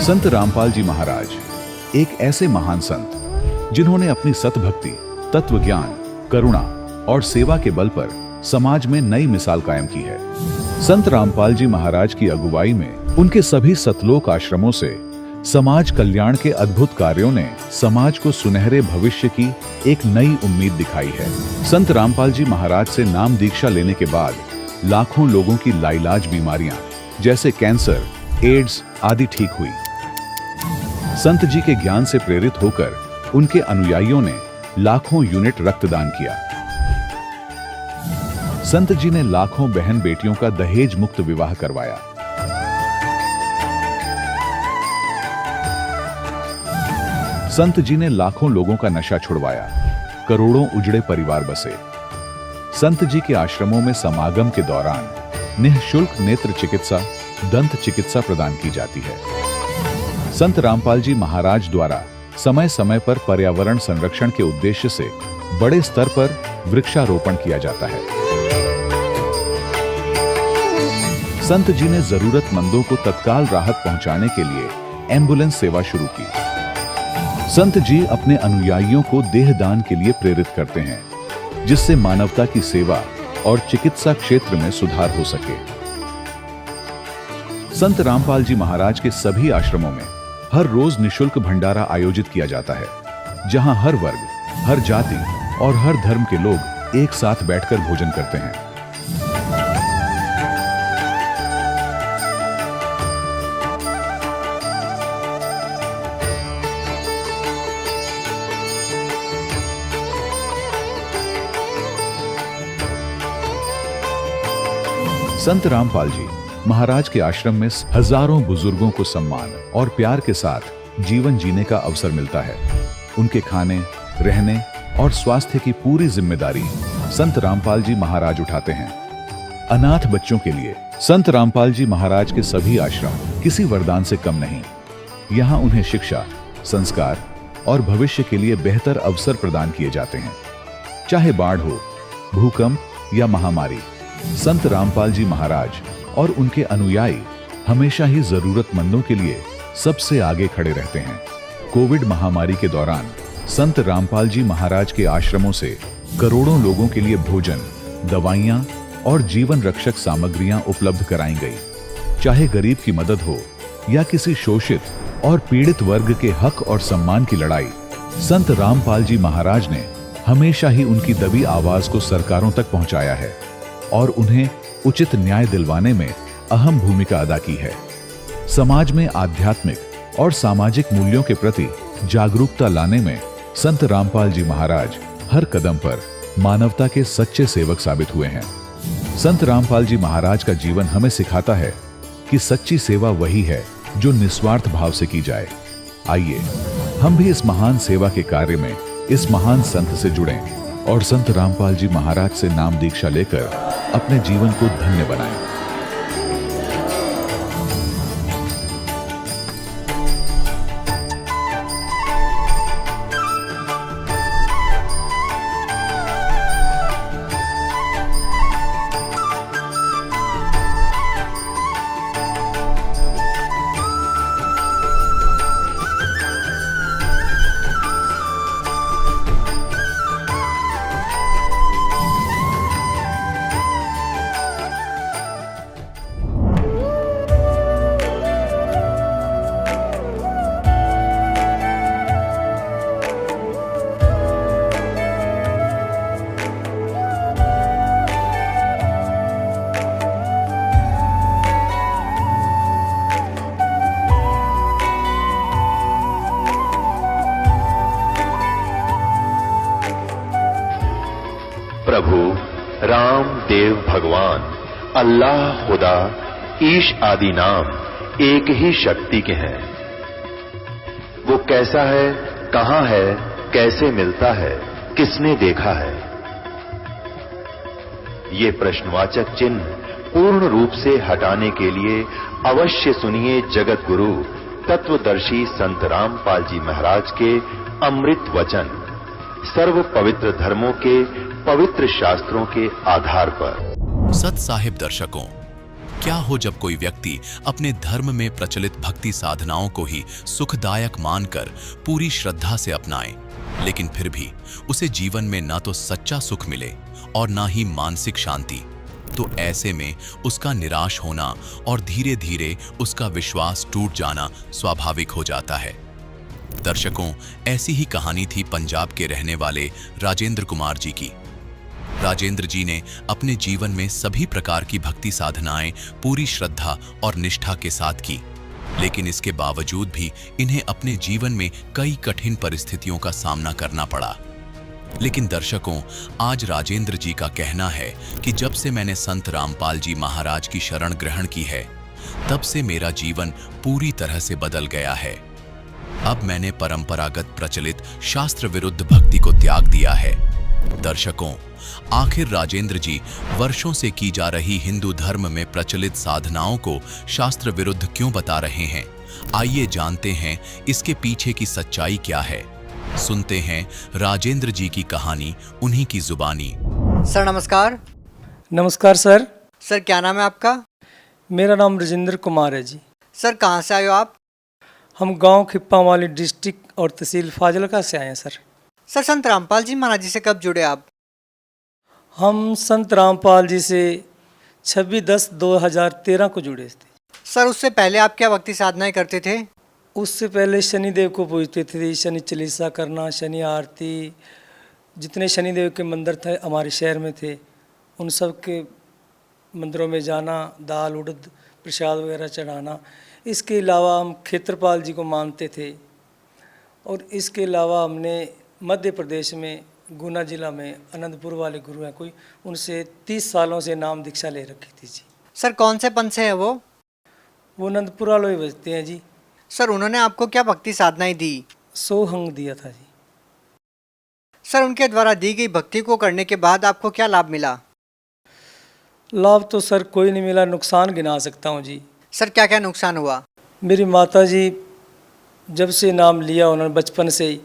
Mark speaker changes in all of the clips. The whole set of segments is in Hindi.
Speaker 1: संत रामपाल जी महाराज एक ऐसे महान संत जिन्होंने अपनी सतभक्ति, तत्व ज्ञान, करुणा और सेवा के बल पर समाज में नई मिसाल कायम की है। संत रामपाल जी महाराज की अगुवाई में उनके सभी सतलोक आश्रमों से समाज कल्याण के अद्भुत कार्यों ने समाज को सुनहरे भविष्य की एक नई उम्मीद दिखाई है। संत रामपाल जी महाराज से नाम दीक्षा लेने के बाद लाखों लोगों की लाइलाज बीमारियां जैसे कैंसर, एड्स आदि ठीक हुई। संत जी के ज्ञान से प्रेरित होकर उनके अनुयायियों ने लाखों यूनिट रक्तदान किया। संत जी ने लाखों बहन बेटियों का दहेज मुक्त विवाह करवाया। संत जी ने लाखों लोगों का नशा छुड़वाया, करोड़ों उजड़े परिवार बसे। संत जी के आश्रमों में समागम के दौरान निःशुल्क नेत्र चिकित्सा, दंत चिकित्सा प्रदान की जाती है। संत रामपाल जी महाराज द्वारा समय समय पर पर्यावरण संरक्षण के उद्देश्य से बड़े स्तर पर वृक्षारोपण किया जाता है। संत जी ने जरूरतमंदों को तत्काल राहत पहुंचाने के लिए एम्बुलेंस सेवा शुरू की। संत जी अपने अनुयायियों को देहदान के लिए प्रेरित करते हैं, जिससे मानवता की सेवा और चिकित्सा क्षेत्र में सुधार हो सके। संत रामपाल जी महाराज के सभी आश्रमों में हर रोज निःशुल्क भंडारा आयोजित किया जाता है, जहां हर वर्ग, हर जाति और हर धर्म के लोग एक साथ बैठकर भोजन करते हैं। संत रामपाल जी महाराज के आश्रम में हजारों बुजुर्गों को सम्मान और प्यार के साथ जीवन जीने का अवसर मिलता है। उनके खाने, रहने और स्वास्थ्य की पूरी जिम्मेदारी संत रामपाल जी महाराज उठाते हैं। अनाथ बच्चों के लिए संत रामपाल जी महाराज के सभी आश्रम किसी वरदान से कम नहीं। यहाँ उन्हें शिक्षा, संस्कार और भविष्य के लिए बेहतर अवसर प्रदान किए जाते हैं। चाहे बाढ़ हो, भूकंप या महामारी, संत रामपाल जी महाराज और उनके अनुयायी हमेशा ही जरूरतमंदों के लिए सबसे आगे खड़े रहते हैं। कोविड महामारी के दौरान संत रामपाल जी महाराज के आश्रमों से करोड़ों लोगों के लिए भोजन, दवाइयां और जीवन रक्षक सामग्रियां उपलब्ध कराई गई। चाहे गरीब की मदद हो या किसी शोषित और पीड़ित वर्ग के हक और सम्मान की लड़ाई, संत रामपाल जी महाराज ने हमेशा ही उनकी दबी आवाज को सरकारों तक पहुंचाया है और उन्हें उचित न्याय दिलवाने में अहम भूमिका अदा की है। समाज में आध्यात्मिक और सामाजिक मूल्यों के प्रति जागरूकता लाने में संत रामपाल जी महाराज हर कदम पर मानवता के सच्चे सेवक साबित हुए हैं। संत रामपाल जी महाराज का जीवन हमें सिखाता है कि सच्ची सेवा वही है जो निस्वार्थ भाव से की जाए। आइए हम भी इस महान सेवा के कार्य में इस महान संत से जुड़ें और संत रामपाल जी महाराज से नाम दीक्षा लेकर अपने जीवन को धन्य बनाएं।
Speaker 2: प्रभु राम, देव, भगवान, अल्लाह, खुदा, ईश आदि नाम एक ही शक्ति के हैं। वो कैसा है, कहां है, कैसे मिलता है, किसने देखा है? ये प्रश्नवाचक चिन्ह पूर्ण रूप से हटाने के लिए अवश्य सुनिए जगत गुरु तत्वदर्शी संत रामपाल जी महाराज के अमृत वचन, सर्व पवित्र धर्मों के पवित्र शास्त्रों के आधार पर।
Speaker 3: सत साहिब दर्शकों, क्या हो जब कोई व्यक्ति अपने धर्म में प्रचलित भक्ति साधनाओं को ही सुखदायक मानकर पूरी श्रद्धा से अपनाए, लेकिन फिर भी उसे जीवन में ना तो सच्चा सुख मिले और ना ही मानसिक शांति। तो ऐसे में उसका निराश होना और धीरे धीरे उसका विश्वास टूट जाना स्वाभाविक हो जाता है। दर्शकों, ऐसी ही कहानी थी पंजाब के रहने वाले राजेंद्र कुमार जी की। राजेंद्र जी ने अपने जीवन में सभी प्रकार की भक्ति साधनाएं पूरी श्रद्धा और निष्ठा के साथ की, लेकिन इसके बावजूद भी इन्हें अपने जीवन में कई कठिन परिस्थितियों का सामना करना पड़ा। लेकिन दर्शकों, आज राजेंद्र जी का कहना है कि जब से मैंने संत रामपाल जी महाराज की शरण ग्रहण की है, तब से मेरा जीवन पूरी तरह से बदल गया है। अब मैंने परंपरागत प्रचलित शास्त्र विरुद्ध भक्ति को त्याग दिया है। दर्शकों, आखिर राजेंद्र जी वर्षों से की जा रही हिंदू धर्म में प्रचलित साधनाओं को शास्त्र विरुद्ध क्यों बता रहे हैं? आइए जानते हैं इसके पीछे की सच्चाई क्या है। सुनते हैं राजेंद्र जी की कहानी उन्हीं की जुबानी।
Speaker 4: सर नमस्कार।
Speaker 5: नमस्कार सर।
Speaker 4: सर क्या नाम है आपका?
Speaker 5: मेरा नाम राजेंद्र कुमार है जी।
Speaker 4: सर कहाँ से आए हो आप?
Speaker 5: हम गांव खिप्पामाली डिस्ट्रिक्ट और तहसील फाजिलका से आए हैं सर।
Speaker 4: सर संत रामपाल जी महाराज जी से कब जुड़े आप?
Speaker 5: हम संत रामपाल जी से 26/10/2013 को जुड़े थे।
Speaker 4: सर उससे पहले आप क्या भक्ति साधनाएं करते थे?
Speaker 5: उससे पहले शनिदेव को पूजते थे, शनि चालीसा करना, शनि आरती, जितने शनिदेव के मंदिर थे हमारे शहर में थे, उन सब के मंदिरों में जाना, दाल उड़द प्रसाद वगैरह चढ़ाना। इसके अलावा हम क्षेत्रपाल जी को मानते थे और इसके अलावा हमने मध्य प्रदेश में गुना जिला में आनंदपुर वाले गुरु हैं कोई, उनसे 30 सालों से नाम दीक्षा ले रखी थी जी।
Speaker 4: सर कौन से पंथ से है वो?
Speaker 5: आनंदपुर वालों ही बजते हैं जी।
Speaker 4: सर उन्होंने आपको क्या भक्ति साधनाएं दी?
Speaker 5: सोहंग दिया था जी।
Speaker 4: सर उनके द्वारा दी गई भक्ति को करने के बाद आपको क्या लाभ मिला?
Speaker 5: लाभ तो सर कोई नहीं मिला, नुकसान गिना सकता हूँ जी।
Speaker 4: सर क्या क्या नुकसान हुआ?
Speaker 5: मेरी माता जी जब से नाम लिया उन्होंने बचपन से ही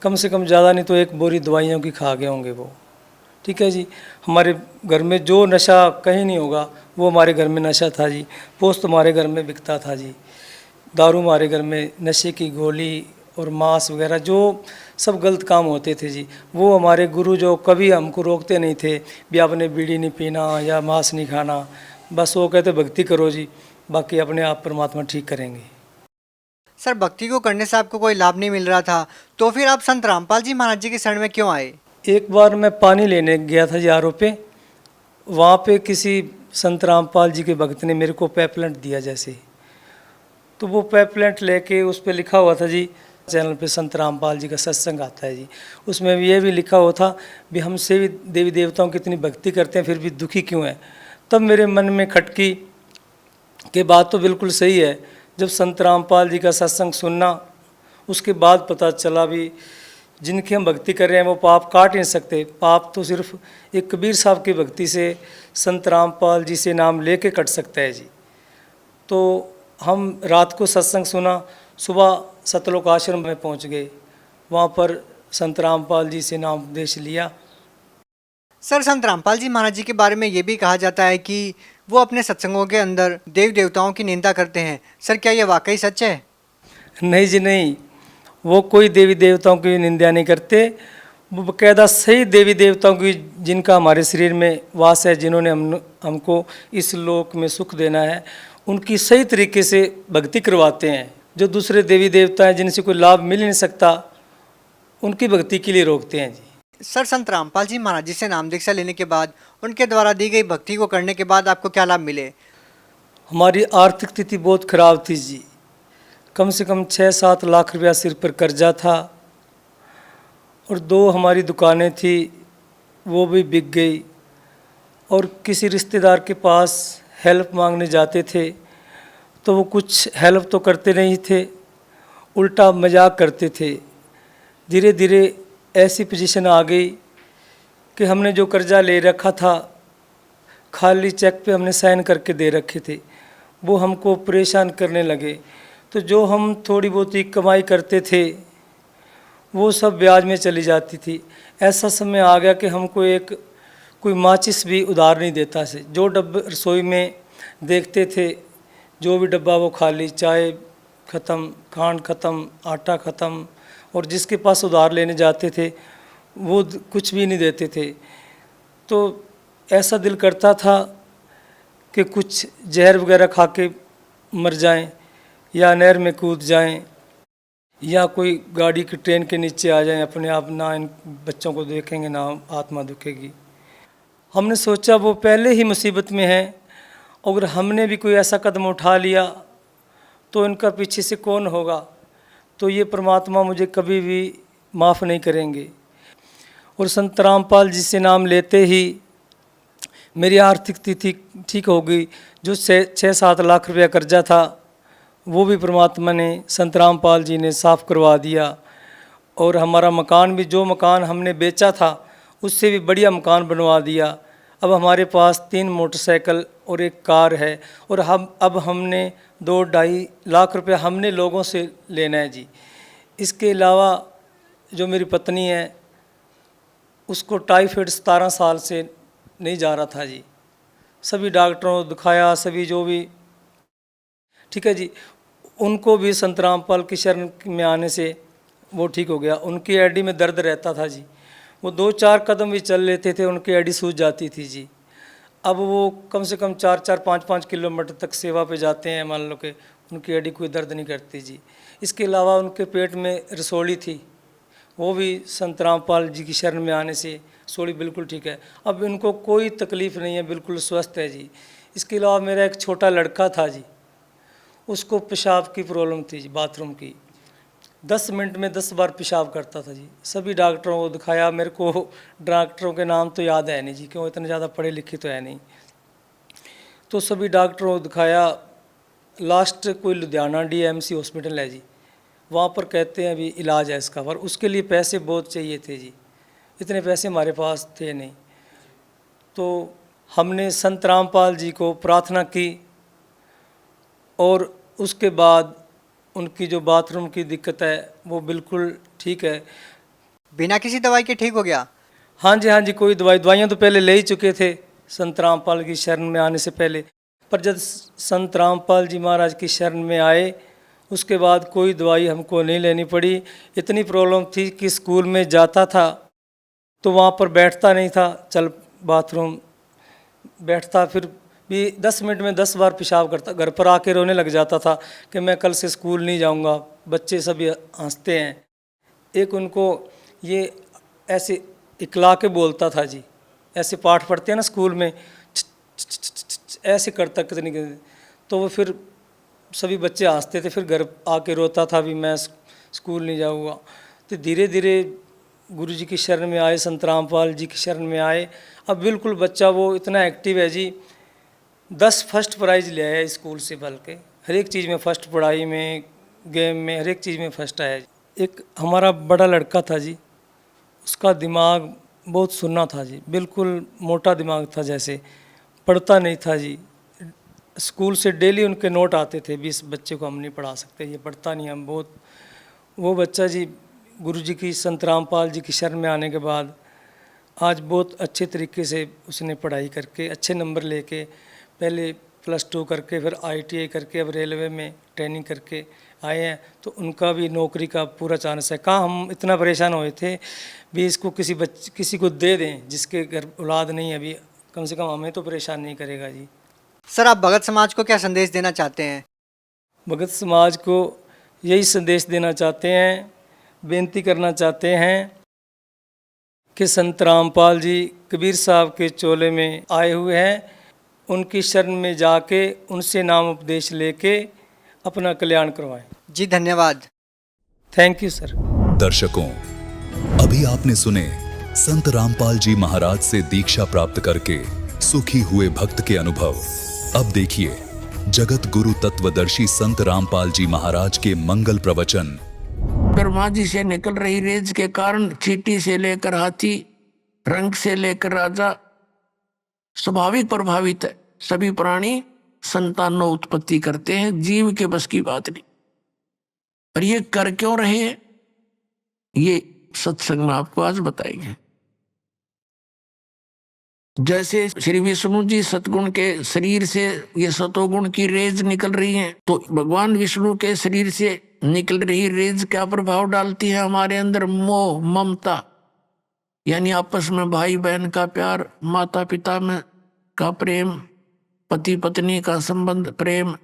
Speaker 5: कम से कम ज़्यादा नहीं तो 1 बोरी दवाइयों की खा गए होंगे वो। ठीक है जी। हमारे घर में जो नशा कहीं नहीं होगा वो हमारे घर में नशा था जी। पोस्त हमारे घर में बिकता था जी। दारू हमारे घर में, नशे की गोली और मांस वगैरह जो सब गलत काम होते थे जी, वो हमारे गुरु जो कभी हमको रोकते नहीं थे भी आपने बीड़ी नहीं पीना या मांस नहीं खाना। बस वो कहते भक्ति करो जी, बाकी अपने आप परमात्मा ठीक करेंगे।
Speaker 4: सर भक्ति को करने से आपको कोई लाभ नहीं मिल रहा था, तो फिर आप संत रामपाल जी महाराज जी की शरण में क्यों आए?
Speaker 5: एक बार मैं पानी लेने गया था जी आरओ पे, वहाँ पे किसी संत रामपाल जी के भक्त ने मेरे को पैपलेट दिया जैसे, तो वो पैपलेट लेके उस पर लिखा हुआ था जी चैनल पे संत रामपाल जी का सत्संग आता है जी। उसमें ये भी लिखा हुआ था भी हमसे भी देवी देवताओं की इतनी भक्ति करते हैं फिर भी दुखी क्यों है। तब मेरे मन में खटकी कि बात तो बिल्कुल सही है। जब संत रामपाल जी का सत्संग सुनना, उसके बाद पता चला भी जिनकी हम भक्ति कर रहे हैं वो पाप काट नहीं सकते। पाप तो सिर्फ एक कबीर साहब की भक्ति से, संत रामपाल जी से नाम लेके कट सकता है जी। तो हम रात को सत्संग सुना, सुबह सतलोक आश्रम में पहुंच गए, वहाँ पर संत रामपाल जी से नाम उपदेश लिया।
Speaker 4: सर संत रामपाल जी महाराज जी के बारे में ये भी कहा जाता है कि वो अपने सत्संगों के अंदर देव देवताओं की निंदा करते हैं। सर क्या ये वाकई सच है?
Speaker 5: नहीं जी नहीं, वो कोई देवी देवताओं की निंदा नहीं करते। वो बाकायदा सही देवी देवताओं की जिनका हमारे शरीर में वास है, जिन्होंने हमको इस लोक में सुख देना है, उनकी सही तरीके से भक्ति करवाते हैं। जो दूसरे देवी देवता हैं जिनसे कोई लाभ मिल नहीं सकता, उनकी भक्ति के लिए रोकते हैं जी।
Speaker 4: सर संत रामपाल जी महाराज जी से नाम दीक्षा लेने के बाद, उनके द्वारा दी गई भक्ति को करने के बाद आपको क्या लाभ मिले?
Speaker 5: हमारी आर्थिक स्थिति बहुत खराब थी जी। कम से कम 6-7 लाख रुपया सिर पर कर्जा था और 2 हमारी दुकानें थी वो भी बिक गई। और किसी रिश्तेदार के पास हेल्प मांगने जाते थे तो वो कुछ हेल्प तो करते नहीं थे, उल्टा मजाक करते थे। धीरे धीरे ऐसी पोजीशन आ गई कि हमने जो कर्जा ले रखा था, खाली चेक पे हमने साइन करके दे रखे थे, वो हमको परेशान करने लगे। तो जो हम थोड़ी बहुत ही कमाई करते थे वो सब ब्याज में चली जाती थी। ऐसा समय आ गया कि हमको कोई माचिस भी उधार नहीं देता से। जो डब्बे रसोई में देखते थे, जो भी डब्बा वो खाली, चाय ख़त्म, खांड ख़त्म, आटा ख़त्म, और जिसके पास उधार लेने जाते थे वो कुछ भी नहीं देते थे। तो ऐसा दिल करता था कि कुछ जहर वगैरह खा के मर जाएं, या नहर में कूद जाएं, या कोई गाड़ी की ट्रेन के नीचे आ जाएं अपने आप, ना इन बच्चों को देखेंगे ना आत्मा दुखेगी। हमने सोचा वो पहले ही मुसीबत में हैं, अगर हमने भी कोई ऐसा कदम उठा लिया तो इनका पीछे से कौन होगा, तो ये परमात्मा मुझे कभी भी माफ़ नहीं करेंगे। और संत रामपाल जी से नाम लेते ही मेरी आर्थिक स्थिति ठीक हो गई। जो 6-7 लाख रुपया कर्जा था वो भी परमात्मा ने, संत रामपाल जी ने साफ़ करवा दिया। और हमारा मकान भी, जो मकान हमने बेचा था उससे भी बढ़िया मकान बनवा दिया। अब हमारे पास 3 मोटरसाइकिल और 1 कार है। और अब हमने 2-2.5 लाख रुपया हमने लोगों से लेना है जी। इसके अलावा जो मेरी पत्नी है उसको टाइफाइड 17 साल से नहीं जा रहा था जी। सभी डॉक्टरों को दिखाया, सभी जो भी, ठीक है जी, उनको भी संत रामपाल की शरण में आने से वो ठीक हो गया। उनकी एडी में दर्द रहता था जी, वो 2-4 कदम भी चल लेते थे उनकी एडी सूज जाती थी जी। अब वो कम से कम 4-4, 5-5 किलोमीटर तक सेवा पे जाते हैं, मान लो कि उनकी एडी कोई दर्द नहीं करती जी। इसके अलावा उनके पेट में रसोली थी, वो भी संत रामपाल जी की शरण में आने से सोली बिल्कुल ठीक है। अब इनको कोई तकलीफ़ नहीं है, बिल्कुल स्वस्थ है जी। इसके अलावा मेरा एक छोटा लड़का था जी, उसको पेशाब की प्रॉब्लम थी जी, बाथरूम की। 10 मिनट में 10 बार पेशाब करता था जी। सभी डॉक्टरों को दिखाया, मेरे को डॉक्टरों के नाम तो याद है नहीं जी, क्यों इतने ज़्यादा पढ़े लिखे तो है नहीं। तो सभी डॉक्टरों को दिखाया, लास्ट कोई लुधियाना DMC हॉस्पिटल है जी, वहाँ पर कहते हैं अभी इलाज है इसका, पर उसके लिए पैसे बहुत चाहिए थे जी। इतने पैसे हमारे पास थे नहीं। तो हमने संत रामपाल जी को प्रार्थना की, और उसके बाद उनकी जो बाथरूम की दिक्कत है वो बिल्कुल ठीक है।
Speaker 4: बिना किसी दवाई के ठीक हो गया?
Speaker 5: हाँ जी, हाँ जी, कोई दवाइयाँ तो पहले ले ही चुके थे संत रामपाल की शरण में आने से पहले, पर जब संत रामपाल जी महाराज की शरण में आए उसके बाद कोई दवाई हमको नहीं लेनी पड़ी। इतनी प्रॉब्लम थी कि स्कूल में जाता था तो वहाँ पर बैठता नहीं था, चल बाथरूम बैठता, फिर भी 10 मिनट में 10 बार पेशाब करता, घर पर आके रोने लग जाता था कि मैं कल से स्कूल नहीं जाऊँगा। बच्चे सभी हंसते हैं। एक उनको ये ऐसे इकला के बोलता था जी, ऐसे पाठ पढ़ते हैं ना स्कूल में, ऐसे करता कितनी, तो वो फिर सभी बच्चे हंसते थे, फिर घर आके रोता था भी मैं स्कूल नहीं जाऊँगा। तो धीरे धीरे गुरु जी की शरण में आए, संत रामपाल जी की शरण में आए। अब बिल्कुल बच्चा वो इतना एक्टिव है जी, 10 फर्स्ट प्राइज़ ले आया स्कूल से, बल्कि हर एक चीज़ में फर्स्ट, पढ़ाई में, गेम में, हर एक चीज़ में फर्स्ट आया। एक हमारा बड़ा लड़का था जी, उसका दिमाग बहुत सुन्ना था जी, बिल्कुल मोटा दिमाग था, जैसे पढ़ता नहीं था जी। स्कूल से डेली उनके नोट आते थे, 20 बच्चे को हम नहीं पढ़ा सकते, ये पढ़ता नहीं, हम बहुत। वो बच्चा जी गुरु जी की, संत रामपाल जी की शरण में आने के बाद आज बहुत अच्छे तरीके से उसने पढ़ाई करके अच्छे नंबर लेके, पहले +2 करके फिर ITI करके अब रेलवे में ट्रेनिंग करके आए हैं। तो उनका भी नौकरी का पूरा चांस है। कहाँ हम इतना परेशान हुए थे भी इसको किसी को दे दें जिसके घर औलाद नहीं है, अभी कम से कम हमें तो परेशान नहीं करेगा जी।
Speaker 4: सर, आप भगत समाज को क्या संदेश देना चाहते हैं?
Speaker 5: भगत समाज को यही संदेश देना चाहते हैं, बेनती करना चाहते हैं कि संत रामपाल जी कबीर साहब के चोले में आए हुए हैं, उनकी शरण में जाके उनसे नाम उपदेश लेके अपना कल्याण करवाएं।
Speaker 4: जी धन्यवाद।
Speaker 5: Thank you sir.
Speaker 3: दर्शकों, अभी आपने सुने संत रामपाल जी महाराज से दीक्षा प्राप्त करके सुखी हुए भक्त के अनुभव। अब देखिए जगत गुरु तत्वदर्शी संत रामपाल जी महाराज के मंगल प्रवचन।
Speaker 6: ब्रह्मा जी से निकल रही रेज के कारण चींटी से लेकर हाथी, रंग से लेकर राजा स्वाभाविक प्रभावित है। सभी प्राणी संतानों उत्पत्ति करते हैं, जीव के बस की बात नहीं। और ये कर क्यों रहे हैं, ये सत्संग में आपको आज बताएंगे। जैसे श्री विष्णु जी सतगुण के शरीर से ये सतोगुण की रेज निकल रही है, तो भगवान विष्णु के शरीर से निकल रही रेज क्या प्रभाव डालती है हमारे अंदर? मोह, ममता, यानी आपस में भाई बहन का प्यार, माता पिता में का प्रेम, पति पत्नी का संबंध प्रेम,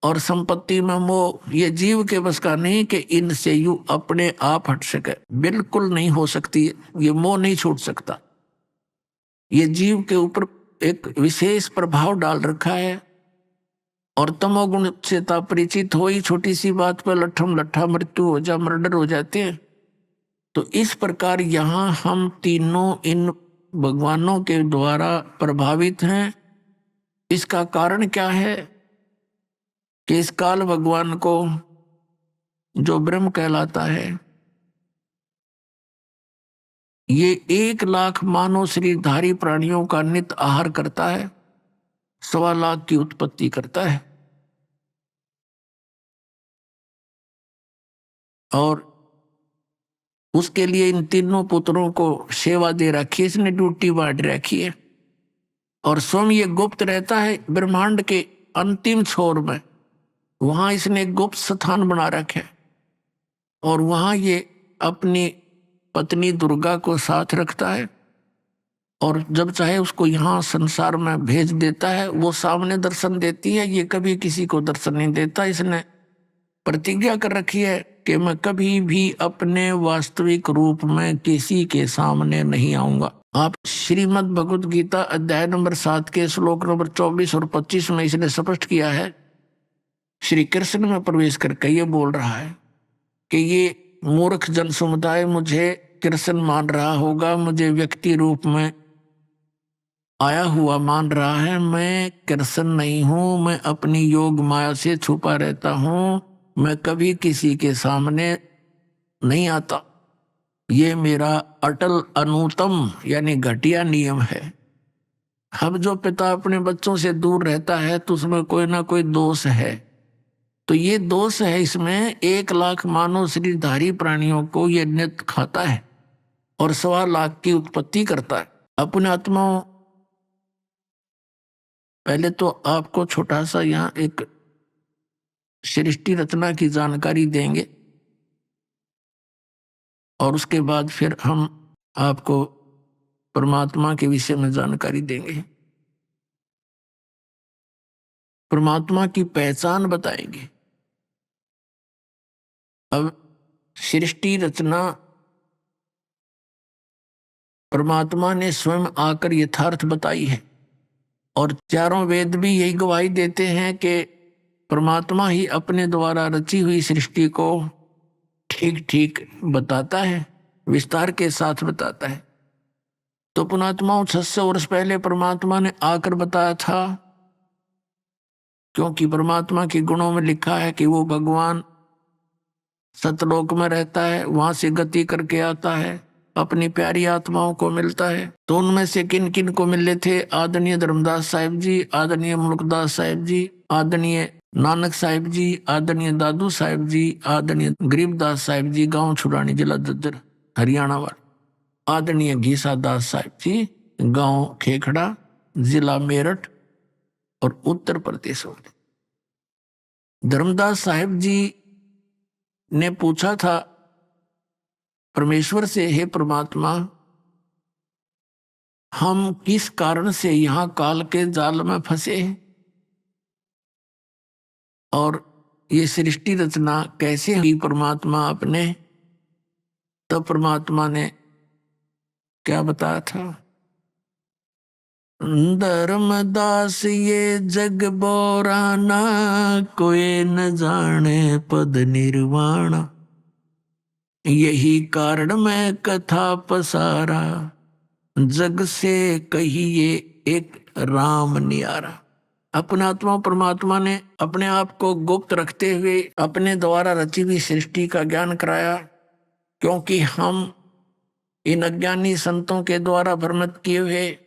Speaker 6: और संपत्ति में मोह। ये जीव के बस का नहीं कि इनसे यू अपने आप हट सके, बिल्कुल नहीं हो सकती। ये मोह नहीं छूट सकता। ये जीव के ऊपर एक विशेष प्रभाव डाल रखा है, और तमोगुण से परिचित हो ही छोटी सी बात पर लट्ठम लट्ठा मृत्यु हो जा, मर्डर हो जाते हैं। तो इस प्रकार यहाँ हम तीनों इन भगवानों के द्वारा प्रभावित हैं। इसका कारण क्या है कि इस काल भगवान को, जो ब्रह्म कहलाता है, ये 1,00,000 मानव शरीरधारी प्राणियों का नित्य आहार करता है, 1,25,000 की उत्पत्ति करता है। और उसके लिए इन तीनों पुत्रों को सेवा दे रखी है, इसने ड्यूटी बांट रखी है। और स्वयं ये गुप्त रहता है ब्रह्मांड के अंतिम छोर में, वहां इसने एक गुप्त स्थान बना रखा है, और वहां ये अपनी पत्नी दुर्गा को साथ रखता है, और जब चाहे उसको यहाँ संसार में भेज देता है। वो सामने दर्शन देती है, ये कभी किसी को दर्शन नहीं देता। इसने प्रतिज्ञा कर रखी है कि मैं कभी भी अपने वास्तविक रूप में किसी के सामने नहीं आऊंगा। आप श्रीमद् भगवद गीता अध्याय नंबर 7 के श्लोक नंबर 24 और 25 में इसने स्पष्ट किया है। श्री कृष्ण में प्रवेश करके ये बोल रहा है कि ये मूर्ख जन समुदाय मुझे कृष्ण मान रहा होगा, मुझे व्यक्ति रूप में आया हुआ मान रहा है। मैं कृष्ण नहीं हूं, मैं अपनी योग माया से छुपा रहता हूं, मैं कभी किसी के सामने नहीं आता। ये मेरा अटल अनुतम यानी घटिया नियम है। अब जो पिता अपने बच्चों से दूर रहता है तो उसमें कोई ना कोई दोष है। तो ये दोष है इसमें। 1,00,000 मानव शरीरधारी प्राणियों को ये नित्य खाता है और 1,25,000 की उत्पत्ति करता है। अपने आत्माओं, पहले तो आपको छोटा सा यहाँ एक सृष्टि रचना की जानकारी देंगे, और उसके बाद फिर हम आपको परमात्मा के विषय में जानकारी देंगे, परमात्मा की पहचान बताएंगे। अब सृष्टि रचना परमात्मा ने स्वयं आकर यथार्थ बताई है, और चारों वेद भी यही गवाही देते हैं कि परमात्मा ही अपने द्वारा रची हुई सृष्टि को ठीक ठीक बताता है, विस्तार के साथ बताता है। तो पुणात्माओं 600 वर्ष पहले परमात्मा ने आकर बताया था, क्योंकि परमात्मा के गुणों में लिखा है कि वो भगवान सतलोक में रहता है, वहां से गति करके आता है, अपनी प्यारी आत्माओं को मिलता है। तो उनमें से किन किन को मिले थे? आदरणीय धर्मदास साहिब जी, आदरणीय मुल्कदास साहिब जी, आदरणीय नानक साहिब जी, आदरणीय दादू साहिब जी, आदरणीय गरीबदास साहिब जी, गांव छुड़ानी, जिला दद्दर, हरियाणा वाले, आदरणीय घीसा दास साहिब जी, गांव खेखड़ा, जिला मेरठ और उत्तर प्रदेश वाले। धर्मदास साहिब जी ने पूछा था परमेश्वर से, हे परमात्मा, हम किस कारण से यहाँ काल के जाल में फंसे हैं, और ये सृष्टि रचना कैसे हुई परमात्मा आपने? तब परमात्मा ने क्या बताया था? धर्मदास ये जग बोराना, कोई न जाने पद निर्वाणा, यही कारण मैं कथा पसारा, जग से कहिए एक राम नियारा। अपना आत्मा परमात्मा ने अपने आप को गुप्त रखते हुए अपने द्वारा रची हुई सृष्टि का ज्ञान कराया, क्योंकि हम इन अज्ञानी संतों के द्वारा भ्रमित किए हुए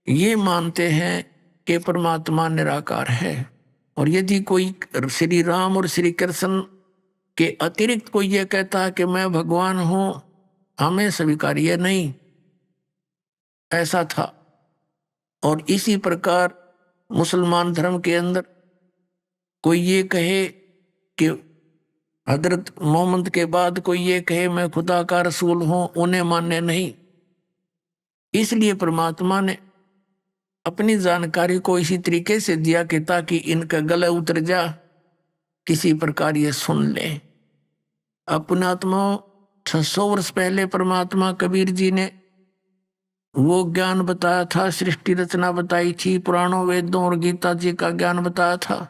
Speaker 6: ये मानते हैं कि परमात्मा निराकार है, और यदि कोई श्री राम और श्री कृष्ण के अतिरिक्त कोई ये कहता है कि मैं भगवान हूं, हमें स्वीकार्य नहीं। ऐसा था और इसी प्रकार मुसलमान धर्म के अंदर कोई ये कहे कि हजरत मोहम्मद के बाद कोई ये कहे मैं खुदा का रसूल हूं, उन्हें मानने नहीं। इसलिए परमात्मा ने अपनी जानकारी को इसी तरीके से दिया कि ताकि इनका गला उतर जा, किसी प्रकार ये सुन ले। अपनात्मा 600 वर्ष पहले परमात्मा कबीर जी ने वो ज्ञान बताया था, सृष्टि रचना बताई थी, पुराणों वेदों और गीता जी का ज्ञान बताया था।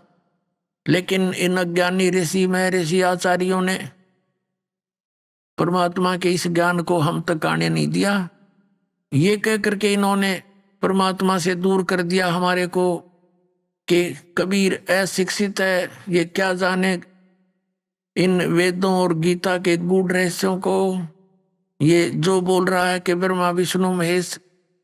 Speaker 6: लेकिन इन अज्ञानी ऋषि महर्षि आचार्यों ने परमात्मा के इस ज्ञान को हम तक आने नहीं दिया। ये कह करके इन्होंने परमात्मा से दूर कर दिया हमारे को कि कबीर अशिक्षित है, ये क्या जाने इन वेदों और गीता के गूढ़ रहस्यों को। ये जो बोल रहा है कि ब्रह्मा विष्णु महेश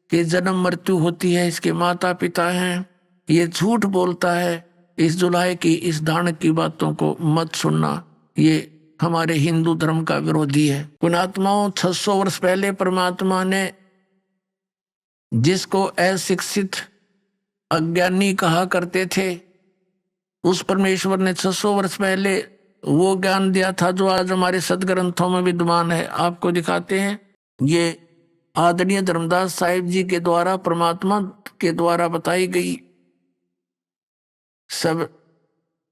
Speaker 6: के जन्म मृत्यु होती है, इसके माता पिता हैं, ये झूठ बोलता है। इस जुलाहे की इस दानक की बातों को मत सुनना, ये हमारे हिंदू धर्म का विरोधी है। पुणात्माओं 600 वर्ष पहले परमात्मा ने जिसको अशिक्षित अज्ञानी कहा करते थे, उस परमेश्वर ने 600 वर्ष पहले वो ज्ञान दिया था जो आज हमारे सदग्रंथों में विद्यमान है। आपको दिखाते हैं, ये आदरणीय धर्मदास साहिब जी के द्वारा परमात्मा के द्वारा बताई गई सब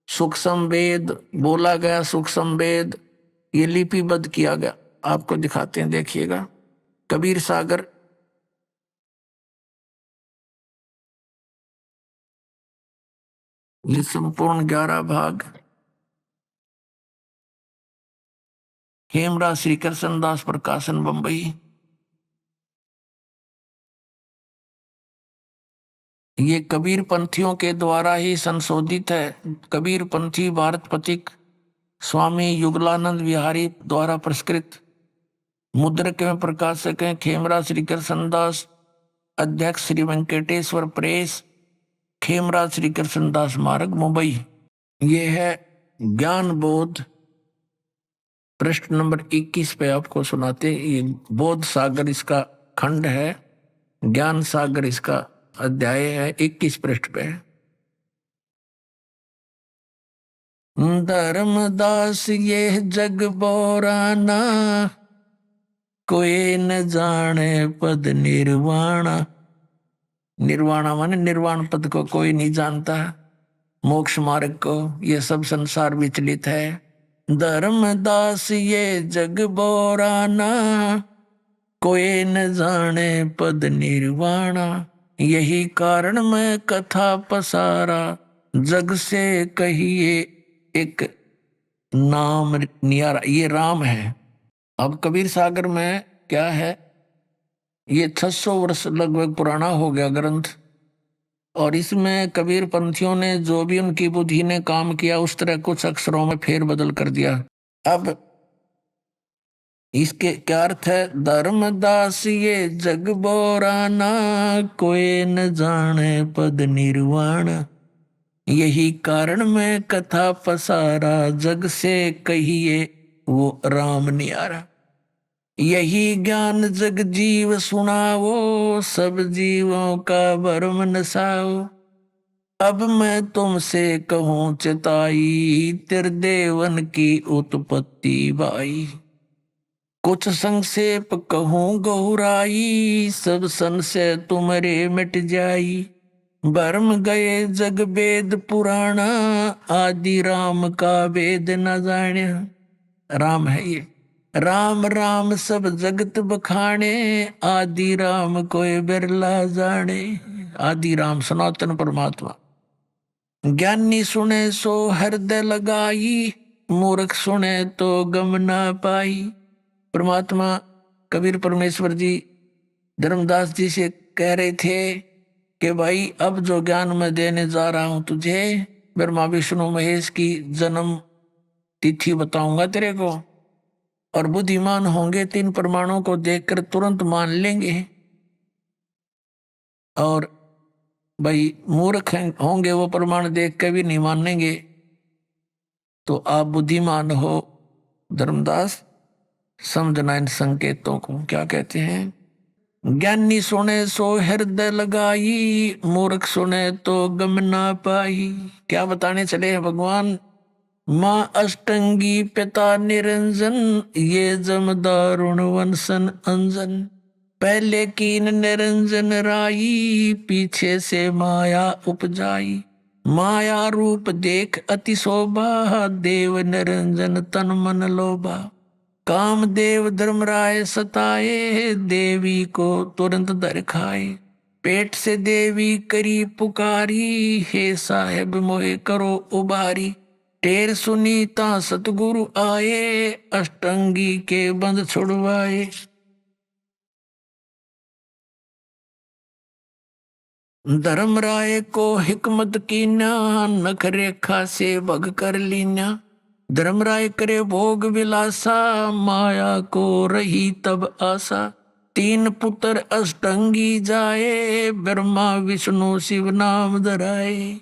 Speaker 6: सूक्ष्म वेद बोला गया, सूक्ष्म वेद ये लिपिबद्ध किया गया। आपको दिखाते हैं, देखिएगा। कबीर सागर ये संपूर्ण 11 भाग। हेमराज श्री कृष्ण दास प्रकाशन बंबई। ये कबीर पंथियों के द्वारा ही संशोधित है। कबीर पंथी भारत पथिक स्वामी युगलानंद विहारी द्वारा पुरस्कृत। मुद्रक में प्रकाशक हैं खेमराज श्री कृष्णदास, अध्यक्ष श्री वेंकटेश्वर प्रेस, खेमराज श्री कृष्णदास मार्ग मुंबई। ये है ज्ञान बोध, पृष्ठ नंबर 21 पे आपको सुनाते। ये बोध सागर इसका खंड है, ज्ञान सागर इसका अध्याय है, 21 पृष्ठ पे। धर्मदास ये जग बोराना, कोई न जाने पद निर्वाणा। निर्वाणा माने निर्वाण पद को कोई नहीं जानता, मोक्ष मार्ग को। ये सब संसार विचलित है। धर्मदास ये जग बोराना, कोई न जाने पद निर्वाणा। यही कारण मैं कथा पसारा, जग से कहिए एक नाम नियारा। ये राम है। अब कबीर सागर में क्या है, ये 600 वर्ष लगभग पुराना हो गया ग्रंथ, और इसमें कबीर पंथियों ने जो भी उनकी बुद्धि ने काम किया उस तरह कुछ अक्षरों में फेर बदल कर दिया। अब इसके क्या अर्थ है? धर्मदास ये जग बोराना, कोई न जाने पद निर्वाण। यही कारण मैं कथा पसारा, जग से कहिए वो राम नियारा। यही ज्ञान जग जीव सुनावो, सब जीवों का भरम नसाओ। अब मैं तुमसे कहूँ चिताई, त्रिदेवन की उत्पत्ति बाई। कुछ संक्षेप कहूँ गहुराई, सब संशय तुम्हारे मिट जाई। भरम गए जग वेद पुराणा, आदि राम का वेद न जाण्या। राम है ये। राम राम सब जगत बखाने, आदि राम कोई बिरला जाने। आदि राम सनातन परमात्मा। ज्ञानी सुने सो हृदय लगाई, मूर्ख सुने तो गम ना पाई। परमात्मा कबीर परमेश्वर जी धर्मदास जी से कह रहे थे कि भाई अब जो ज्ञान मैं देने जा रहा हूं तुझे, ब्रह्मा विष्णु महेश की जन्म तिथि बताऊंगा तेरे को, और बुद्धिमान होंगे तीन प्रमाणों को देखकर तुरंत मान लेंगे, और भाई मूर्ख होंगे वो प्रमाण देख के भी नहीं मानेंगे। तो आप बुद्धिमान हो धर्मदास, समझना इन संकेतों को। क्या कहते हैं? ज्ञानी सुने सो हृदय लगाई, मूर्ख सुने तो गम ना पाई। क्या बताने चले हैं भगवान? माँ अष्टंगी पिता निरंजन, ये जम दारुण वंशन अंजन। पहले कीन निरंजन राई, पीछे से माया उपजाई। माया रूप देख अति शोभा, देव निरंजन तन मन लोभा। काम देव धर्मराय सताए, देवी को तुरंत दर खाए। पेट से देवी करी पुकारी, हे साहेब मोहे करो उबारी। टेर सुनी ता सतगुरु आए, अष्टंगी के बंध छुड़वाए। धर्मराय को हिकमत कीन्या, नख रेखा से भग कर लीन्या। धर्मराय करे भोग विलासा, माया को रही तब आशा। तीन पुत्र अष्टंगी जाए, ब्रह्मा विष्णु शिव नाम धराए।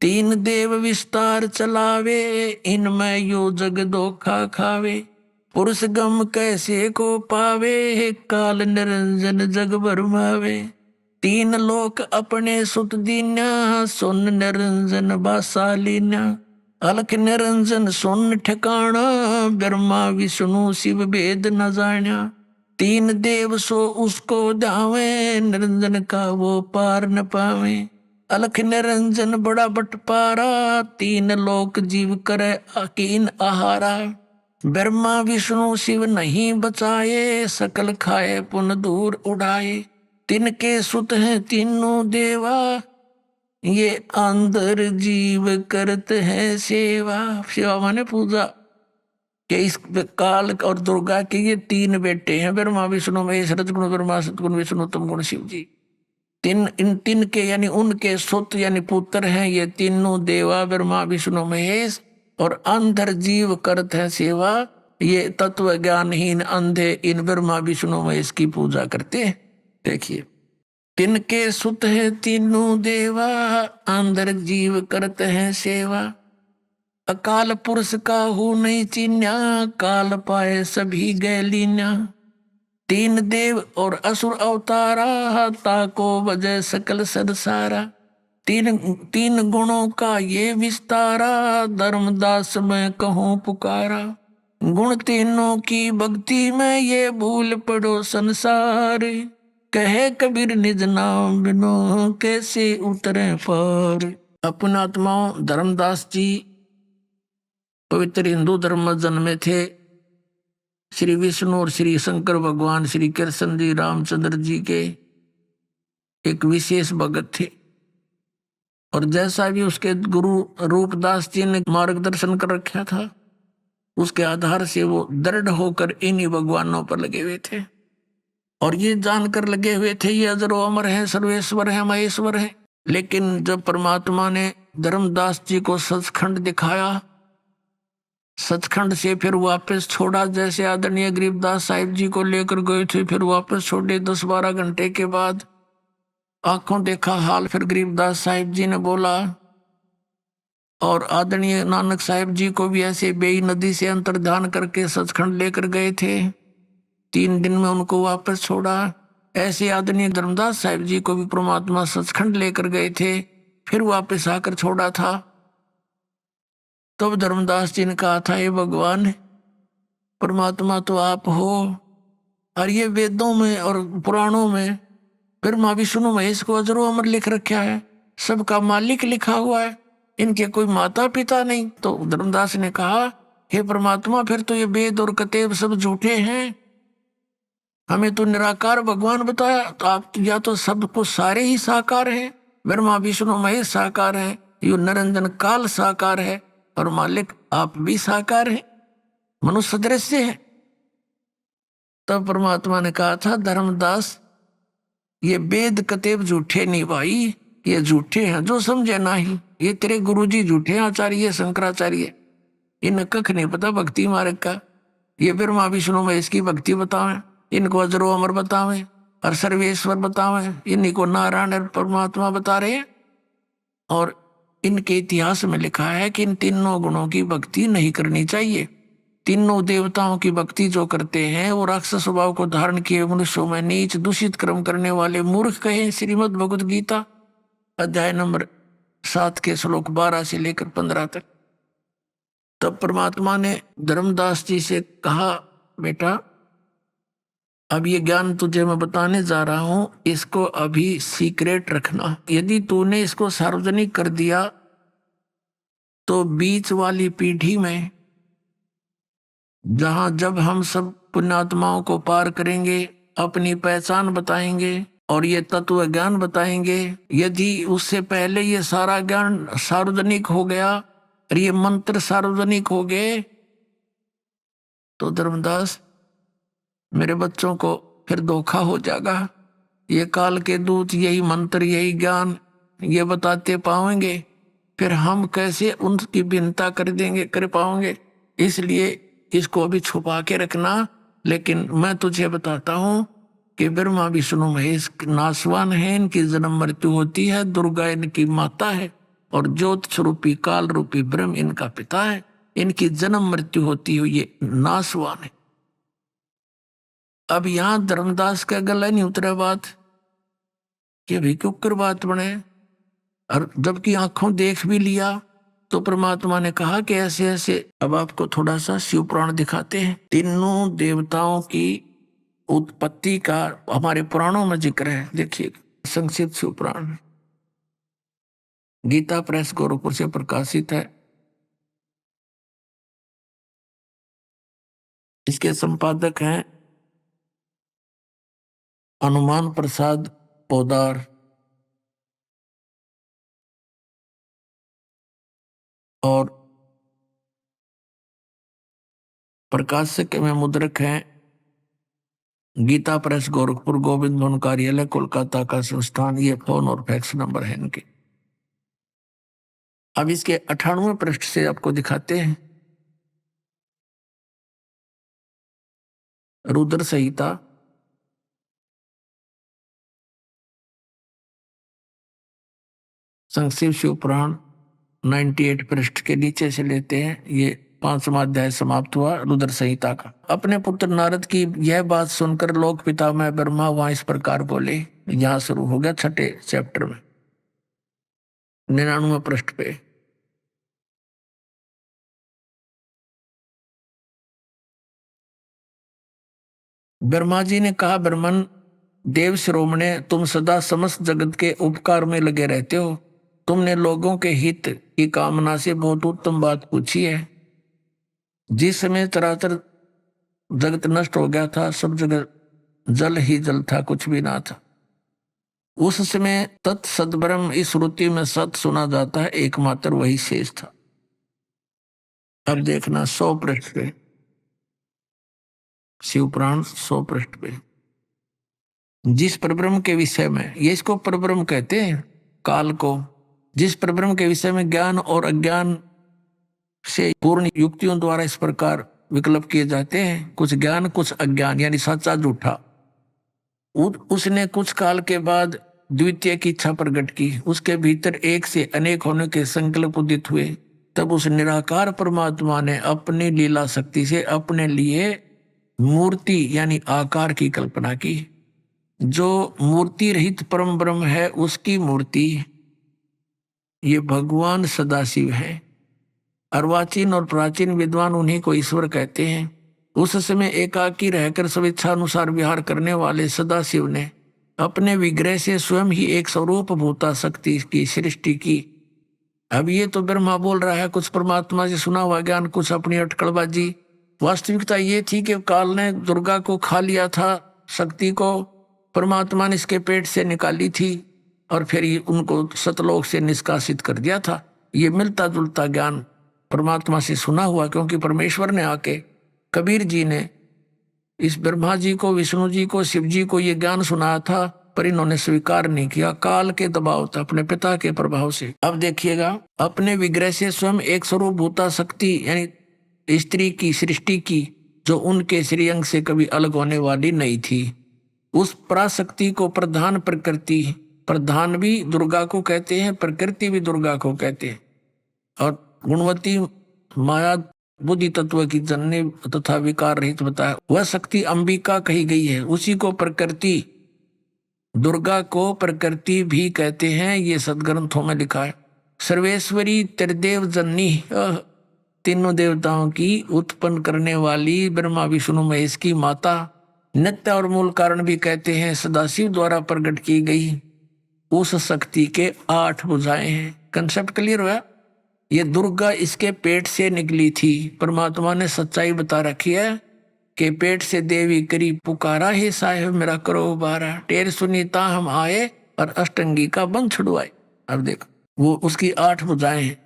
Speaker 6: तीन देव विस्तार चलावे, इनमें यो जग धोखा खावे। पुरुष गम कैसे को पावे, काल निरंजन जग भरमावे। तीन लोक अपने सुत दीन्या, सुन निरंजन बासा लीन्या। अलख निरंजन सुन ठिकाना, ब्रह्मा विष्णु शिव भेद न जान्या। तीन देव सो उसको ध्यावे, निरंजन का वो पार न पावे। अलख निरंजन बड़ा बटपारा, तीन लोक जीव करे अकीन आहारा। ब्रह्मा विष्णु शिव नहीं बचाए, सकल खाए पुन दूर उड़ाए। तिनके सुत हैं तीनों देवा, ये अंदर जीव करते हैं सेवा। सेवा माने पूजा। कि इस काल और दुर्गा के ये तीन बेटे हैं, ब्रह्मा विष्णु महेश, रजगुण ब्रह्मा सतगुण विष्णु तम गुण शिव जी। इन तीन के यानी उनके सुत यानी पुत्र हैं ये तीनों देवा, ब्रह्मा विष्णु महेश। और अंधर जीव करते हैं सेवा, ये तत्व ज्ञानहीन अंधे इन ब्रह्मा विष्णु महेश की पूजा करते हैं। देखिए, तिनके सुत है तीनों देवा, अंदर जीव करते हैं सेवा। अकाल पुरुष का हो नहीं चिन्या, काल पाए सभी गए लीन्या। तीन देव और असुर अवतारा, ताको वजह सकल संसारा। तीन गुणों का ये विस्तारा, धर्मदास में कहूँ पुकारा। गुण तीनों की भक्ति में ये भूल पड़ो संसार। कहे कबीर निज नाम बिनो, कैसे उतरे पार। अपने आत्माओं, धर्मदास जी पवित्र हिंदू धर्म में जन्मे थे। श्री विष्णु और श्री शंकर भगवान, श्री कृष्ण जी, रामचंद्र जी के एक विशेष भगत थे। और जैसा भी उसके गुरु रूपदास जी ने मार्गदर्शन कर रखा था, उसके आधार से वो दृढ़ होकर इन्हीं भगवानों पर लगे हुए थे। और ये जानकर लगे हुए थे ये अजरो अमर है, सर्वेश्वर है, महेश्वर है। लेकिन जब परमात्मा ने धर्मदास जी को सचखंड दिखाया, सचखंड से फिर वापस छोड़ा, जैसे आदरणीय गरीबदास साहिब जी को लेकर गए थे, फिर वापस छोड़े 10-12 घंटे के बाद आंखों देखा हाल। फिर गरीबदास साहिब जी ने बोला, और आदरणीय नानक साहिब जी को भी ऐसे बेई नदी से अंतर्ध्यान करके सचखंड लेकर गए थे। 3 दिन में उनको वापस छोड़ा। ऐसे आदरणीय धर्मदास साहिब जी को भी परमात्मा सचखंड लेकर गए थे, फिर वापस आकर छोड़ा था। तब धर्मदास जी ने कहा था, ये भगवान परमात्मा तो आप हो, और ये वेदों में और पुराणों में ब्रह्मा विष्णु महेश को अजरो अमर लिख रखा है, सबका मालिक लिखा हुआ है, इनके कोई माता पिता नहीं। तो धर्मदास ने कहा, हे परमात्मा, फिर तो ये वेद और कतेब सब झूठे हैं। हमें तो निराकार भगवान बताया, तो आप या तो सब कुछ सारे ही साकार हैं, ब्रह्मा विष्णु महेश साकार है, यो निरंजन काल साकार है, और मालिक आप भी साकार हैं, मनुष्य दृश्य है। तब परमात्मा ने कहा था, धर्मदास ये वेद कतेब झूठे नहीं भाई, ये झूठे हैं जो समझे नहीं। ये तेरे गुरुजी झूठे आचार्य शंकराचार्य, इन्हें कख नहीं पता भक्ति मार्ग का। ये ब्रह्मा विष्णु महेश की भक्ति बतावें, इनको अजरो अमर बतावें और सर्वेश्वर बतावें, इन्हीं को नारायण परमात्मा बता रहे हैं। और इनके इतिहास में लिखा है कि इन तीनों गुणों की भक्ति नहीं करनी चाहिए। तीनों देवताओं की भक्ति जो करते हैं वो राक्षस स्वभाव को धारण किए मनुष्यों में नीच दूषित कर्म करने वाले मूर्ख कहे। श्रीमद् भगवद गीता अध्याय नंबर 7 के श्लोक 12 से लेकर 15 तक। तब परमात्मा ने धर्मदास जी से कहा, बेटा अब ये ज्ञान तुझे मैं बताने जा रहा हूं, इसको अभी सीक्रेट रखना। यदि तूने इसको सार्वजनिक कर दिया तो बीच वाली पीढ़ी में, जहां जब हम सब पुण्यात्माओं को पार करेंगे, अपनी पहचान बताएंगे और ये तत्व ज्ञान बताएंगे, यदि उससे पहले ये सारा ज्ञान सार्वजनिक हो गया और ये मंत्र सार्वजनिक हो गए, तो धर्मदास मेरे बच्चों को फिर धोखा हो जाएगा। ये काल के दूत यही मंत्र यही ज्ञान ये बताते पाएंगे, फिर हम कैसे उनकी भिन्नता कर पाएंगे। इसलिए इसको अभी छुपा के रखना। लेकिन मैं तुझे बताता हूं कि ब्रह्मा विष्णु महेश नासवान है, इनकी जन्म मृत्यु होती है, दुर्गा इनकी माता है और ज्योत स्वरूपी काल रूपी ब्रह्म इनका पिता है। इनकी जन्म मृत्यु होती है, ये नासवान है। अब यहां धर्मदास का गला नहीं उतरा बात कि अभी क्यों कर बात बने, और जबकि आंखों देख भी लिया तो परमात्मा ने कहा कि ऐसे ऐसे। अब आपको थोड़ा सा शिव पुराण दिखाते हैं। तीनों देवताओं की उत्पत्ति का हमारे पुराणों में जिक्र है। देखिए संक्षिप्त शिव पुराण गीता प्रेस गोरखपुर से प्रकाशित है। इसके संपादक हैं हनुमान प्रसाद पोदार और प्रकाशक में मुद्रक हैं गीता प्रेस गोरखपुर, गोविंद भवन कार्यालय कोलकाता का संस्थान। ये फोन और फैक्स नंबर है इनके। अब इसके 98वें पृष्ठ से आपको दिखाते हैं रुद्र संहिता संक्षिप्त शिव पुराण 98 पृष्ठ के नीचे से लेते हैं। ये 5वां अध्याय समाप्त हुआ रुद्र संहिता का। अपने पुत्र नारद की यह बात सुनकर लोक पितामह ब्रह्मा वहां इस प्रकार बोले। यहां शुरू हो गया 6ठे चैप्टर में 99वें पृष्ठ पे। ब्रह्मा जी ने कहा, ब्रह्मन देव शिरोमणे, तुम सदा समस्त जगत के उपकार में लगे रहते हो। तुमने लोगों के हित की कामना से बहुत उत्तम बात पूछी है। जिस समय चराचर जगत नष्ट हो गया था, सब जगह जल ही जल था, कुछ भी ना था। उस समय तत् सद्ब्रह्म इस श्रुति में सत सुना जाता है, एकमात्र वही शेष था। अब देखना 100 पृष्ठ पे शिव पुराण 100 पृष्ठ पे जिस परब्रह्म के विषय में, ये इसको परब्रह्म कहते हैं काल को, जिस परब्रह्म के विषय में ज्ञान और अज्ञान से पूर्ण युक्तियों द्वारा इस प्रकार विकल्प किए जाते हैं, कुछ ज्ञान कुछ अज्ञान, यानी सच्चा झूठा। उसने कुछ काल के बाद द्वितीय की इच्छा प्रकट की, उसके भीतर एक से अनेक होने के संकल्प उदित हुए। तब उस निराकार परमात्मा ने अपनी लीला शक्ति से अपने लिए मूर्ति यानी आकार की कल्पना की। जो मूर्ति रहित परम ब्रह्म है उसकी मूर्ति ये भगवान सदाशिव है। अर्वाचीन और प्राचीन विद्वान उन्हीं को ईश्वर कहते हैं। उस समय एकाकी रहकर स्वेच्छानुसार विहार करने वाले सदाशिव ने अपने विग्रह से स्वयं ही एक स्वरूप भूता शक्ति की सृष्टि की। अब ये तो ब्रह्मा बोल रहा है, कुछ परमात्मा से सुना हुआ ज्ञान, कुछ अपनी अटकलबाजी। वास्तविकता ये थी कि काल ने दुर्गा को खा लिया था, शक्ति को परमात्मा ने इसके पेट से निकाली थी और फिर उनको सतलोक से निष्कासित कर दिया था। ये मिलता जुलता ज्ञान परमात्मा से सुना हुआ, क्योंकि परमेश्वर ने आके कबीर जी ने इस ब्रह्मा जी को, विष्णु जी को, शिव जी को ये ज्ञान सुनाया था, पर इन्होंने स्वीकार नहीं किया। काल के दबाव था, अपने पिता के प्रभाव से। अब देखिएगा, अपने विग्रह से स्वयं एक स्वरूप भूता शक्ति यानी स्त्री की सृष्टि की, जो उनके श्रीअंग से कभी अलग होने वाली नहीं थी। उस पराशक्ति को प्रधान प्रकृति, प्रधान भी दुर्गा को कहते हैं, प्रकृति भी दुर्गा को कहते हैं, और गुणवती माया बुद्धि तत्व की जननी तथा विकार रहित बताया। वह शक्ति अंबिका कही गई है। उसी को प्रकृति, दुर्गा को प्रकृति भी कहते हैं, ये सदग्रंथों में लिखा है। सर्वेश्वरी त्रिदेव जननी, तीनों देवताओं की उत्पन्न करने वाली ब्रह्मा विष्णु महेश की माता, नित्य और मूल कारण भी कहते हैं, सदाशिव द्वारा प्रकट की गई उस शक्ति के 8 भुजाएं हैं। कंसेप्ट क्लियर हुआ? ये दुर्गा इसके पेट से निकली थी। परमात्मा ने सच्चाई बता रखी है कि पेट से देवी करी पुकारा, हे साहेब मेरा करो उबारा, टेर सुनीता हम आए और अष्टंगी का बंध छुड़वाए। अब देखो वो उसकी 8 भुजाएं हैं।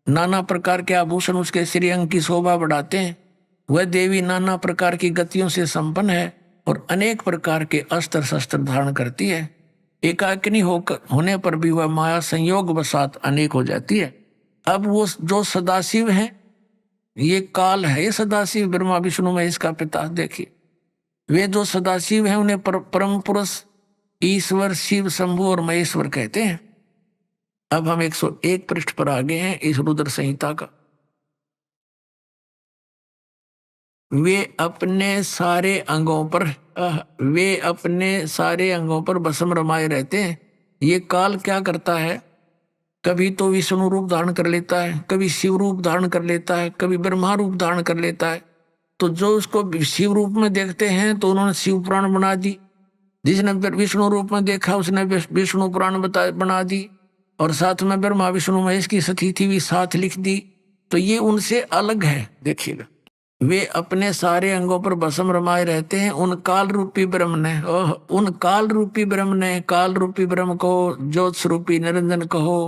Speaker 6: नाना प्रकार के आभूषण उसके श्रीअंग की शोभा बढ़ाते हैं। वह देवी नाना प्रकार की गतियों से संपन्न है और अनेक प्रकार के अस्त्र शस्त्र धारण करती है। एकाकिनी होने पर भी वह माया संयोग वसात अनेक हो जाती है। अब वो जो सदाशिव है, ये काल है, ये सदाशिव ब्रह्मा विष्णु महेश का पिता। देखिए वे जो सदाशिव हैं उन्हें परम पुरुष ईश्वर शिव शंभु और महेश्वर कहते हैं। अब हम 101 पृष्ठ पर आ गए हैं इस रुद्र संहिता का। वे अपने सारे अंगों पर भस्म रमाए रहते हैं। ये काल क्या करता है, कभी तो विष्णु रूप धारण कर लेता है, कभी शिव रूप धारण कर लेता है, कभी ब्रह्मा रूप धारण कर लेता है। तो जो उसको शिव रूप में देखते हैं तो उन्होंने शिव पुराण बना दी, जिसने विष्णु रूप में देखा उसने विष्णु पुराण बना दी, और साथ में ब्रह्मा विष्णु महेश की स्थिति भी साथ लिख दी। तो ये उनसे अलग है। देखिएगा, वे अपने सारे अंगों पर भस्म रमाए रहते हैं। उन काल रूपी ब्रह्म ने काल रूपी ब्रह्म को ज्योत स्वरूपी निरंजन कहो।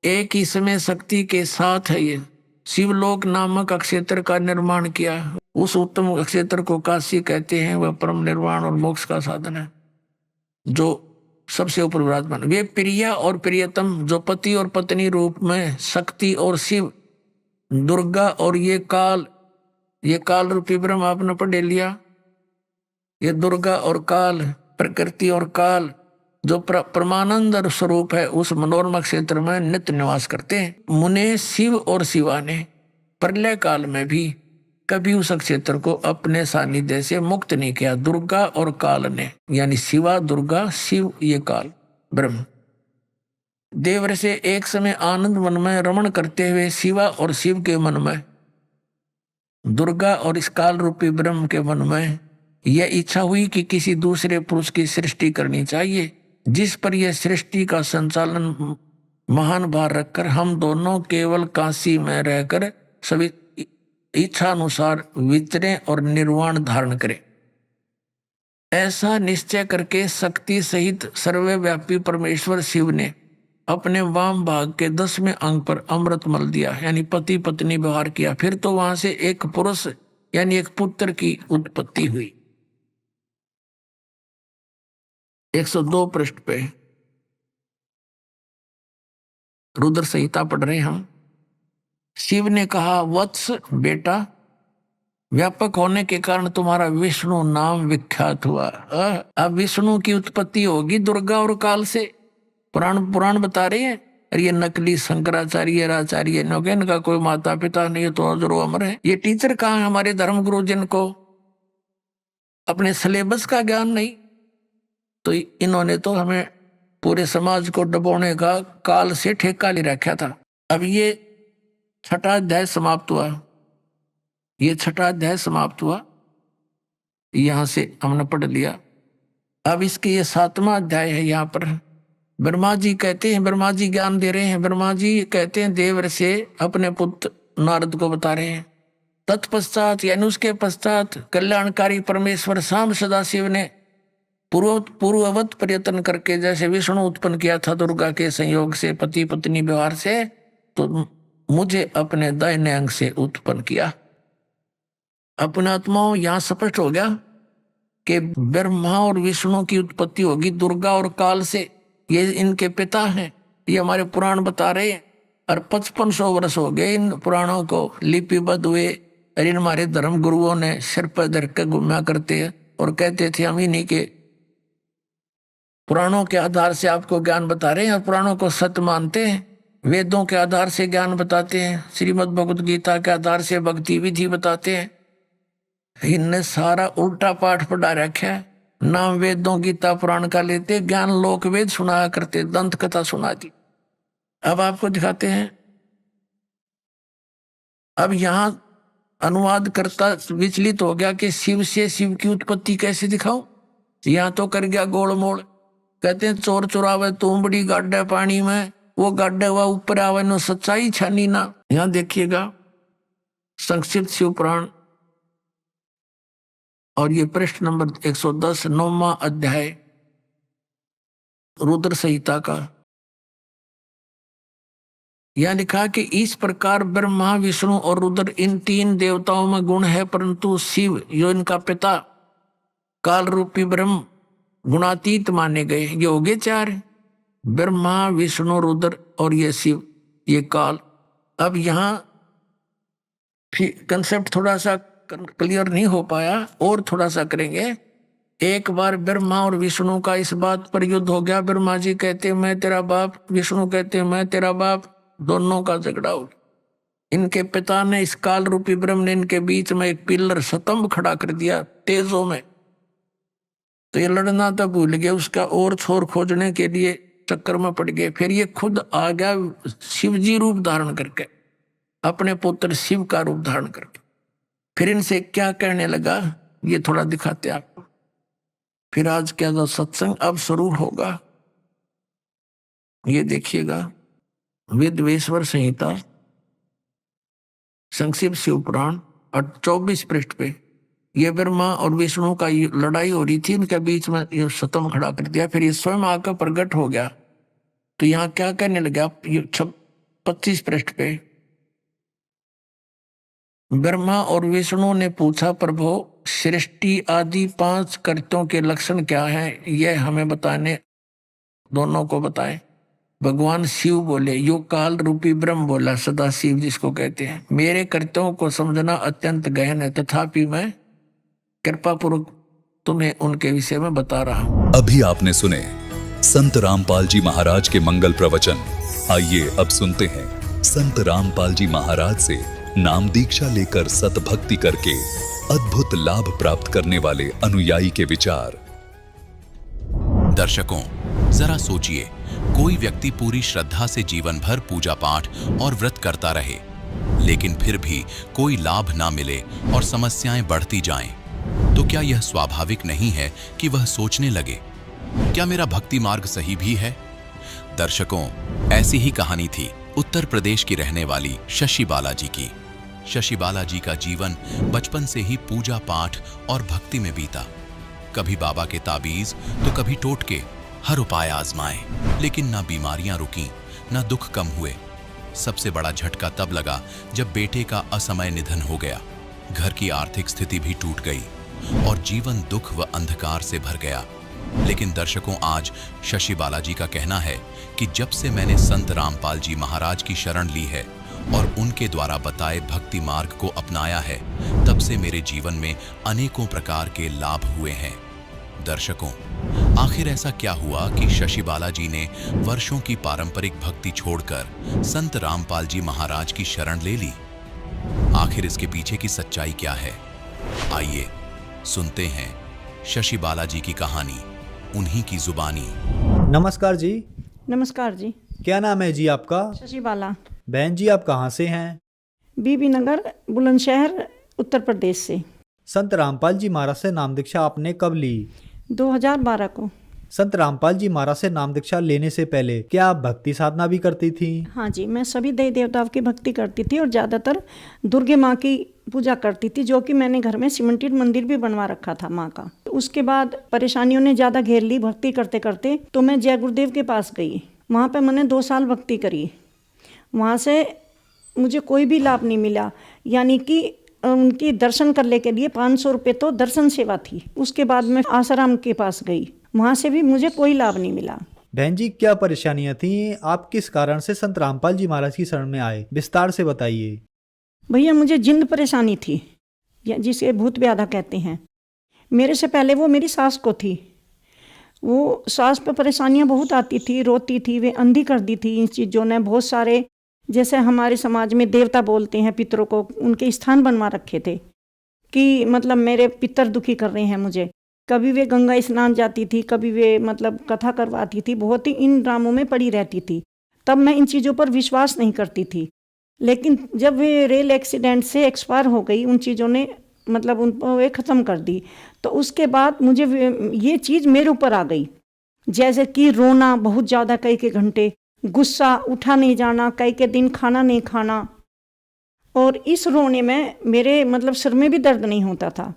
Speaker 6: एक ही समय शक्ति के साथ है ये शिवलोक नामक अक्षेत्र का निर्माण किया। उस उत्तम अक्षेत्र को काशी कहते हैं। वह परम निर्वाण और मोक्ष का साधन है जो सबसे ऊपर विराजमान। वे प्रिया और प्रियतम जो पति और पत्नी रूप में शक्ति और शिव, दुर्गा और ये काल रूपी ब्रह्म आपने पढ़ लिया। ये दुर्गा और काल, प्रकृति और काल जो परमानंद स्वरूप है उस मनोरमा क्षेत्र में नित्य निवास करते हैं। मुने शिव और शिवा ने प्रलय काल में भी कभी उस क्षेत्र को अपने सानिध्य से मुक्त नहीं किया। दुर्गा और काल ने, यानी शिवा दुर्गा, शिव ये काल ब्रह्म। देवर से एक समय आनंद मन में रमण करते हुए शिवा और शिव के मन में, दुर्गा और इस काल रूपी ब्रह्म के मन में यह इच्छा हुई कि किसी दूसरे पुरुष की सृष्टि करनी चाहिए, जिस पर यह सृष्टि का संचालन महान भार रखकर हम दोनों केवल काशी में रहकर सभी इच्छा अनुसार विचरें और निर्वाण धारण करें। ऐसा निश्चय करके शक्ति सहित सर्वव्यापी परमेश्वर शिव ने अपने वाम भाग के 10वें अंग पर अमृत मल दिया, यानी पति पत्नी व्यवहार किया। फिर तो वहां से एक पुरुष यानी एक पुत्र की उत्पत्ति हुई। 102 पृष्ठ पे रुद्र संहिता पढ़ रहे हम। शिव ने कहा, वत्स बेटा, व्यापक होने के कारण तुम्हारा विष्णु नाम विख्यात हुआ। अब विष्णु की उत्पत्ति होगी दुर्गा और काल से। पुराण बता रहे हैं। और ये नकली शंकराचार्य आचार्य इनका कोई माता पिता नहीं, तो जरूर अमर है। ये टीचर कहाँ है हमारे धर्म गुरु, जिनको अपने सिलेबस का ज्ञान नहीं। तो इन्होंने तो हमें पूरे समाज को डुबोने का काल से ठेका ले रखा था। अब ये 6ठा अध्याय समाप्त हुआ। ये 6ठा अध्याय समाप्त हुआ, यहां से हमने पढ़ लिया। अब इसके ये 7वां अध्याय है। यहाँ पर ब्रह्मा जी कहते हैं, ब्रह्मा जी ज्ञान दे रहे हैं। ब्रह्मा जी कहते हैं देवर से अपने पुत्र नारद को बता रहे हैं। तत्पश्चात यानी उसके पश्चात कल्याणकारी परमेश्वर शाम सदाशिव ने पूर्ववत प्रयत्न करके, जैसे विष्णु उत्पन्न किया था दुर्गा के संयोग से पति पत्नी व्यवहार से, तो मुझे अपने दाहिने अंग से उत्पन्न किया। अपने आत्माओं यहां स्पष्ट हो गया कि ब्रह्मा और विष्णु की उत्पत्ति होगी दुर्गा और काल से। ये इनके पिता हैं, ये हमारे पुराण बता रहे हैं। और 5500 वर्ष हो गए इन पुराणों को लिपिबद्ध हुए। और इन हमारे धर्म गुरुओं ने सिर पर धर कर घूमा करते हैं और कहते थे हम इन्हीं के पुराणों के आधार से आपको ज्ञान बता रहे हैं और पुराणों को सत्य मानते हैं। वेदों के आधार से ज्ञान बताते हैं, श्रीमद् भगवत गीता के आधार से भक्ति विधि बताते हैं। इनने सारा उल्टा पाठ पढ़ा रखा है। नाम वेदों गीता पुराण का लेते, ज्ञान लोक वेद सुनाया करते, दंत कथा सुना दी। अब आपको दिखाते हैं। अब यहां अनुवाद करता विचलित हो गया कि शिव से शिव की उत्पत्ति कैसे दिखाऊं। यहां तो कर गया गोलमोल। कहते हैं चोर चुरावे तुमबड़ी गाड्डे पानी में, वो गाड्डे हुआ ऊपर आवे नो सच्चाई छानी ना। यहां देखिएगा संक्षिप्त शिव पुराण और ये पृष्ठ नंबर 110, 9वां अध्याय रुद्र संहिता का। यह लिखा कि इस प्रकार ब्रह्मा विष्णु और रुद्र इन तीन देवताओं में गुण है, परंतु शिव जो इनका पिता काल रूपी ब्रह्म गुणातीत माने गए। ये हो गए चार, ब्रह्मा विष्णु रुद्र और ये शिव, ये काल। अब यहां कंसेप्ट थोड़ा सा क्लियर नहीं हो पाया, और थोड़ा सा करेंगे। एक बार ब्रह्मा और विष्णु का इस बात पर युद्ध हो गया। ब्रह्मा जी कहते मैं तेरा बाप, विष्णु कहते मैं तेरा बाप, दोनों का झगड़ा हो। इनके पिता ने, इस काल रूपी ब्रह्म ने इनके बीच में एक पिलर स्तंभ खड़ा कर दिया तेजों में। तो ये लड़ना तो भूल गए, उसका और छोर खोजने के लिए चक्कर में पड़ गए। फिर ये खुद आ गया शिवजी रूप धारण करके, अपने पुत्र शिव का रूप धारण करके। फिर इनसे क्या कहने लगा ये थोड़ा दिखाते आपको। फिर आज क्या जो सत्संग अब शुरू होगा, ये देखिएगा। वेदवेश्वर संहिता संक्षिप्त शिव पुराण और 24 पृष्ठ पे ये ब्रह्मा और विष्णु का लड़ाई हो रही थी, इनके बीच में ये स्तंभ खड़ा कर दिया। फिर ये स्वयं आकर प्रकट हो गया। तो यहाँ क्या कहने लगा, ये 25 पृष्ठ पे ब्रह्मा और विष्णु ने पूछा, प्रभु सृष्टि आदि 5 कृत्यों के लक्षण क्या हैं, यह हमें बताने, दोनों को बताएं। भगवान शिव बोले, यो काल रूपी ब्रह्म बोला, सदा शिव जिसको कहते हैं, मेरे कृत्यों को समझना अत्यंत गहन है, तथापि मैं कृपा पूर्वक तुम्हें उनके विषय में बता रहा हूं।
Speaker 3: अभी आपने सुने संत रामपाल जी महाराज के मंगल प्रवचन। आइए अब सुनते हैं संत रामपाल जी महाराज से नाम दीक्षा लेकर सतभक्ति करके अद्भुत लाभ प्राप्त करने वाले अनुयायी के विचार। दर्शकों, जरा सोचिए, कोई व्यक्ति पूरी श्रद्धा से जीवन भर पूजा पाठ और व्रत करता रहे, लेकिन फिर भी कोई लाभ ना मिले और समस्याएं बढ़ती जाएं, तो क्या यह स्वाभाविक नहीं है कि वह सोचने लगे, क्या मेरा भक्ति मार्ग सही भी है? दर्शकों, ऐसी ही कहानी थी उत्तर प्रदेश की रहने वाली शशि बालाजी की। शशि बालाजी का जीवन बचपन से ही पूजा पाठ और भक्ति में बीता। कभी बाबा के ताबीज तो कभी टोटके, हर उपाय आजमाए, लेकिन ना बीमारियां रुकीं, ना दुख कम हुए। सबसे बड़ा झटका तब लगा जब बेटे का असमय निधन हो गया। घर की आर्थिक स्थिति भी टूट गई और जीवन दुख व अंधकार से भर गया। लेकिन दर्शकों, आज शशि बालाजी का कहना है कि जब से मैंने संत रामपाल जी महाराज की शरण ली है और उनके द्वारा बताए भक्ति मार्ग को अपनाया है, तब से मेरे जीवन में अनेकों प्रकार के लाभ हुए हैं। दर्शकों, आखिर ऐसा क्या हुआ कि शशि बालाजी ने वर्षों की पारंपरिक भक्ति छोड़कर संत रामपाल जी महाराज की शरण ले ली? आखिर इसके पीछे की सच्चाई क्या है? आइए सुनते हैं शशि बालाजी की कहानी, उन्हीं की जुबानी।
Speaker 7: नमस्कार जी।
Speaker 8: नमस्कार जी।
Speaker 7: क्या नाम है जी आपका?
Speaker 8: शशि बाला।
Speaker 7: बहन जी, आप कहाँ से हैं?
Speaker 8: बीबी नगर, बुलंदशहर, उत्तर प्रदेश से।
Speaker 7: संत रामपाल जी महाराज से नाम दीक्षा आपने कब ली?
Speaker 8: 2012 को।
Speaker 7: संत रामपाल जी महाराज से नाम दीक्षा लेने से पहले क्या आप भक्ति साधना भी करती थी?
Speaker 8: हाँ जी, मैं सभी देवी देवताओं की भक्ति करती थी और ज़्यादातर दुर्गे माँ की पूजा करती थी, जो कि मैंने घर में सीमेंटेड मंदिर भी बनवा रखा था माँ का। उसके बाद परेशानियों ने ज़्यादा घेर ली भक्ति करते करते, तो मैं जय गुरुदेव के पास गई। वहाँ पर मैंने 2 साल भक्ति करी। वहाँ से मुझे कोई भी लाभ नहीं मिला, यानी कि उनकी दर्शन करने के लिए 500 रुपये तो दर्शन सेवा थी। उसके बाद मैं आसाराम के पास गई, वहाँ से भी मुझे कोई लाभ नहीं मिला।
Speaker 7: बहन जी, क्या परेशानियाँ थीं? आप किस कारण से संत रामपाल जी महाराज की शरण में आए, विस्तार से बताइए।
Speaker 8: भैया, मुझे जिंद परेशानी थी, जिसे भूत व्याधा कहते हैं। मेरे से पहले वो मेरी सास को थी। वो सास पे परेशानियां बहुत आती थी, रोती थी, वे अंधी कर दी थी इन चीज़ों ने। बहुत सारे जैसे हमारे समाज में देवता बोलते हैं पितरों को, उनके स्थान बनवा रखे थे कि मतलब मेरे पितर दुखी कर रहे हैं मुझे। कभी वे गंगा स्नान जाती थी, कभी वे मतलब कथा करवाती थी, बहुत ही इन ड्रामों में पड़ी रहती थी। तब मैं इन चीज़ों पर विश्वास नहीं करती थी, लेकिन जब वे रेल एक्सीडेंट से एक्सपायर हो गई, उन चीज़ों ने मतलब उनको वे ख़त्म कर दी। तो उसके बाद मुझे ये चीज़ मेरे ऊपर आ गई, जैसे कि रोना बहुत ज़्यादा, कई के घंटे गुस्सा, उठा नहीं जाना, कई के दिन खाना नहीं खाना। और इस रोने में मेरे मतलब सिर में भी दर्द नहीं होता था।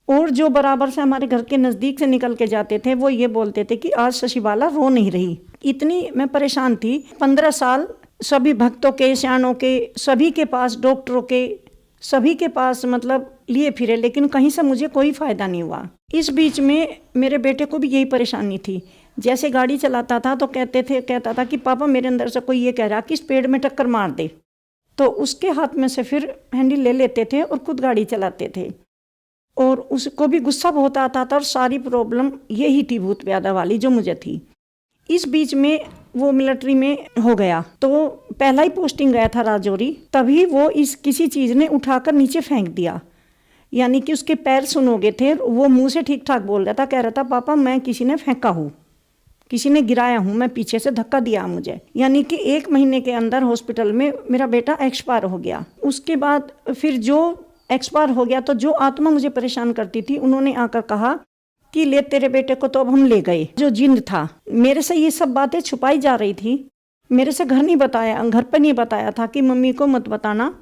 Speaker 8: और जो बराबर से हमारे घर के नज़दीक से निकल के जाते थे वो ये बोलते थे कि आज शशिबाला रो नहीं रही। इतनी मैं परेशान थी। 15 साल सभी भक्तों के, सयानों के, सभी के पास, डॉक्टरों के, सभी के पास मतलब लिए फिरे, लेकिन कहीं से मुझे कोई फ़ायदा नहीं हुआ। इस बीच में मेरे बेटे को भी यही परेशानी थी। जैसे गाड़ी चलाता था तो कहता था कि पापा मेरे अंदर से कोई ये कह रहा कि इस पेड़ में टक्कर मार दे। तो उसके हाथ में से फिर हैंडल ले लेते थे और खुद गाड़ी चलाते थे। और उसको भी गुस्सा बहुत आता था और सारी प्रॉब्लम यही थी भूत प्यादा वाली जो मुझे थी। इस बीच में वो मिलिट्री में हो गया, तो पहला ही पोस्टिंग गया था राजौरी, तभी वो इस किसी चीज़ ने उठाकर नीचे फेंक दिया। यानी कि उसके पैर सुन हो गए थे, वो मुंह से ठीक ठाक बोल रहा था, कह रहा था पापा मैं किसी ने फेंका हूँ, किसी ने गिराया हूँ, मैं पीछे से धक्का दिया मुझे। यानी कि 1 महीने के अंदर हॉस्पिटल में मेरा बेटा एक्सपायर हो गया। उसके बाद फिर जो एक्सपायर हो गया तो जो आत्मा मुझे परेशान करती थी उन्होंने आकर कहा कि ले तेरे बेटे को तो अब हम ले गए। जो जिन था मेरे से ये सब बातें छुपाई जा रही थी, मेरे से घर नहीं बताया, घर पर नहीं बताया था कि मम्मी को मत बताना,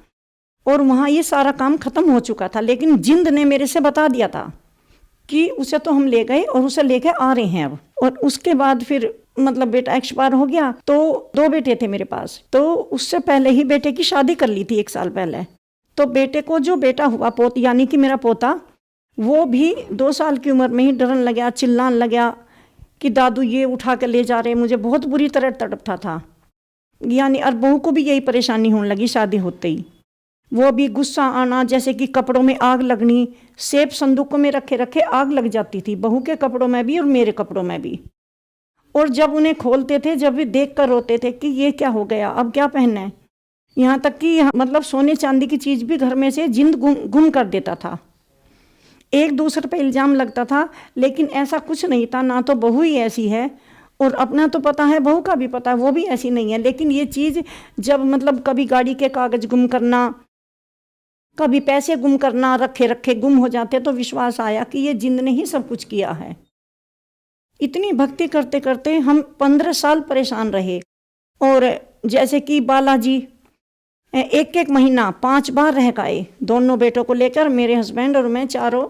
Speaker 8: और वहाँ ये सारा काम खत्म हो चुका था। लेकिन जिंद ने मेरे से बता दिया था कि उसे तो हम ले गए और उसे लेके आ रहे हैं अब। और उसके बाद फिर मतलब बेटा एक्सपायर हो गया, तो 2 बेटे थे मेरे पास, तो उससे पहले ही बेटे की शादी कर ली थी 1 साल पहले। तो बेटे को जो बेटा हुआ पोत यानी कि मेरा पोता, वो भी 2 साल की उम्र में ही डरने लगा, चिल्लाने लगा कि दादू ये उठा के ले जा रहे। मुझे बहुत बुरी तरह तड़पता था। यानी और बहू को भी यही परेशानी होने लगी शादी होते ही। वो भी गुस्सा आना, जैसे कि कपड़ों में आग लगनी, सेब संदूकों में रखे रखे आग लग जाती थी, बहू के कपड़ों में भी और मेरे कपड़ों में भी। और जब उन्हें खोलते थे, जब भी देख कर रोते थे कि ये क्या हो गया, अब क्या पहनना है। यहाँ तक कि मतलब सोने चांदी की चीज़ भी घर में से जिंद गुम कर देता था। एक दूसरे पे इल्ज़ाम लगता था, लेकिन ऐसा कुछ नहीं था। ना तो बहू ही ऐसी है, और अपना तो पता है, बहू का भी पता है वो भी ऐसी नहीं है। लेकिन ये चीज़ जब मतलब कभी गाड़ी के कागज़ गुम करना, कभी पैसे गुम करना, रखे रखे गुम हो जाते, तो विश्वास आया कि ये जिंद ने ही सब कुछ किया है। इतनी भक्ति करते करते हम 15 साल परेशान रहे। और जैसे कि बालाजी 1 महीना 5 बार रह गए, दोनों बेटों को लेकर मेरे हस्बैंड और मैं, चारों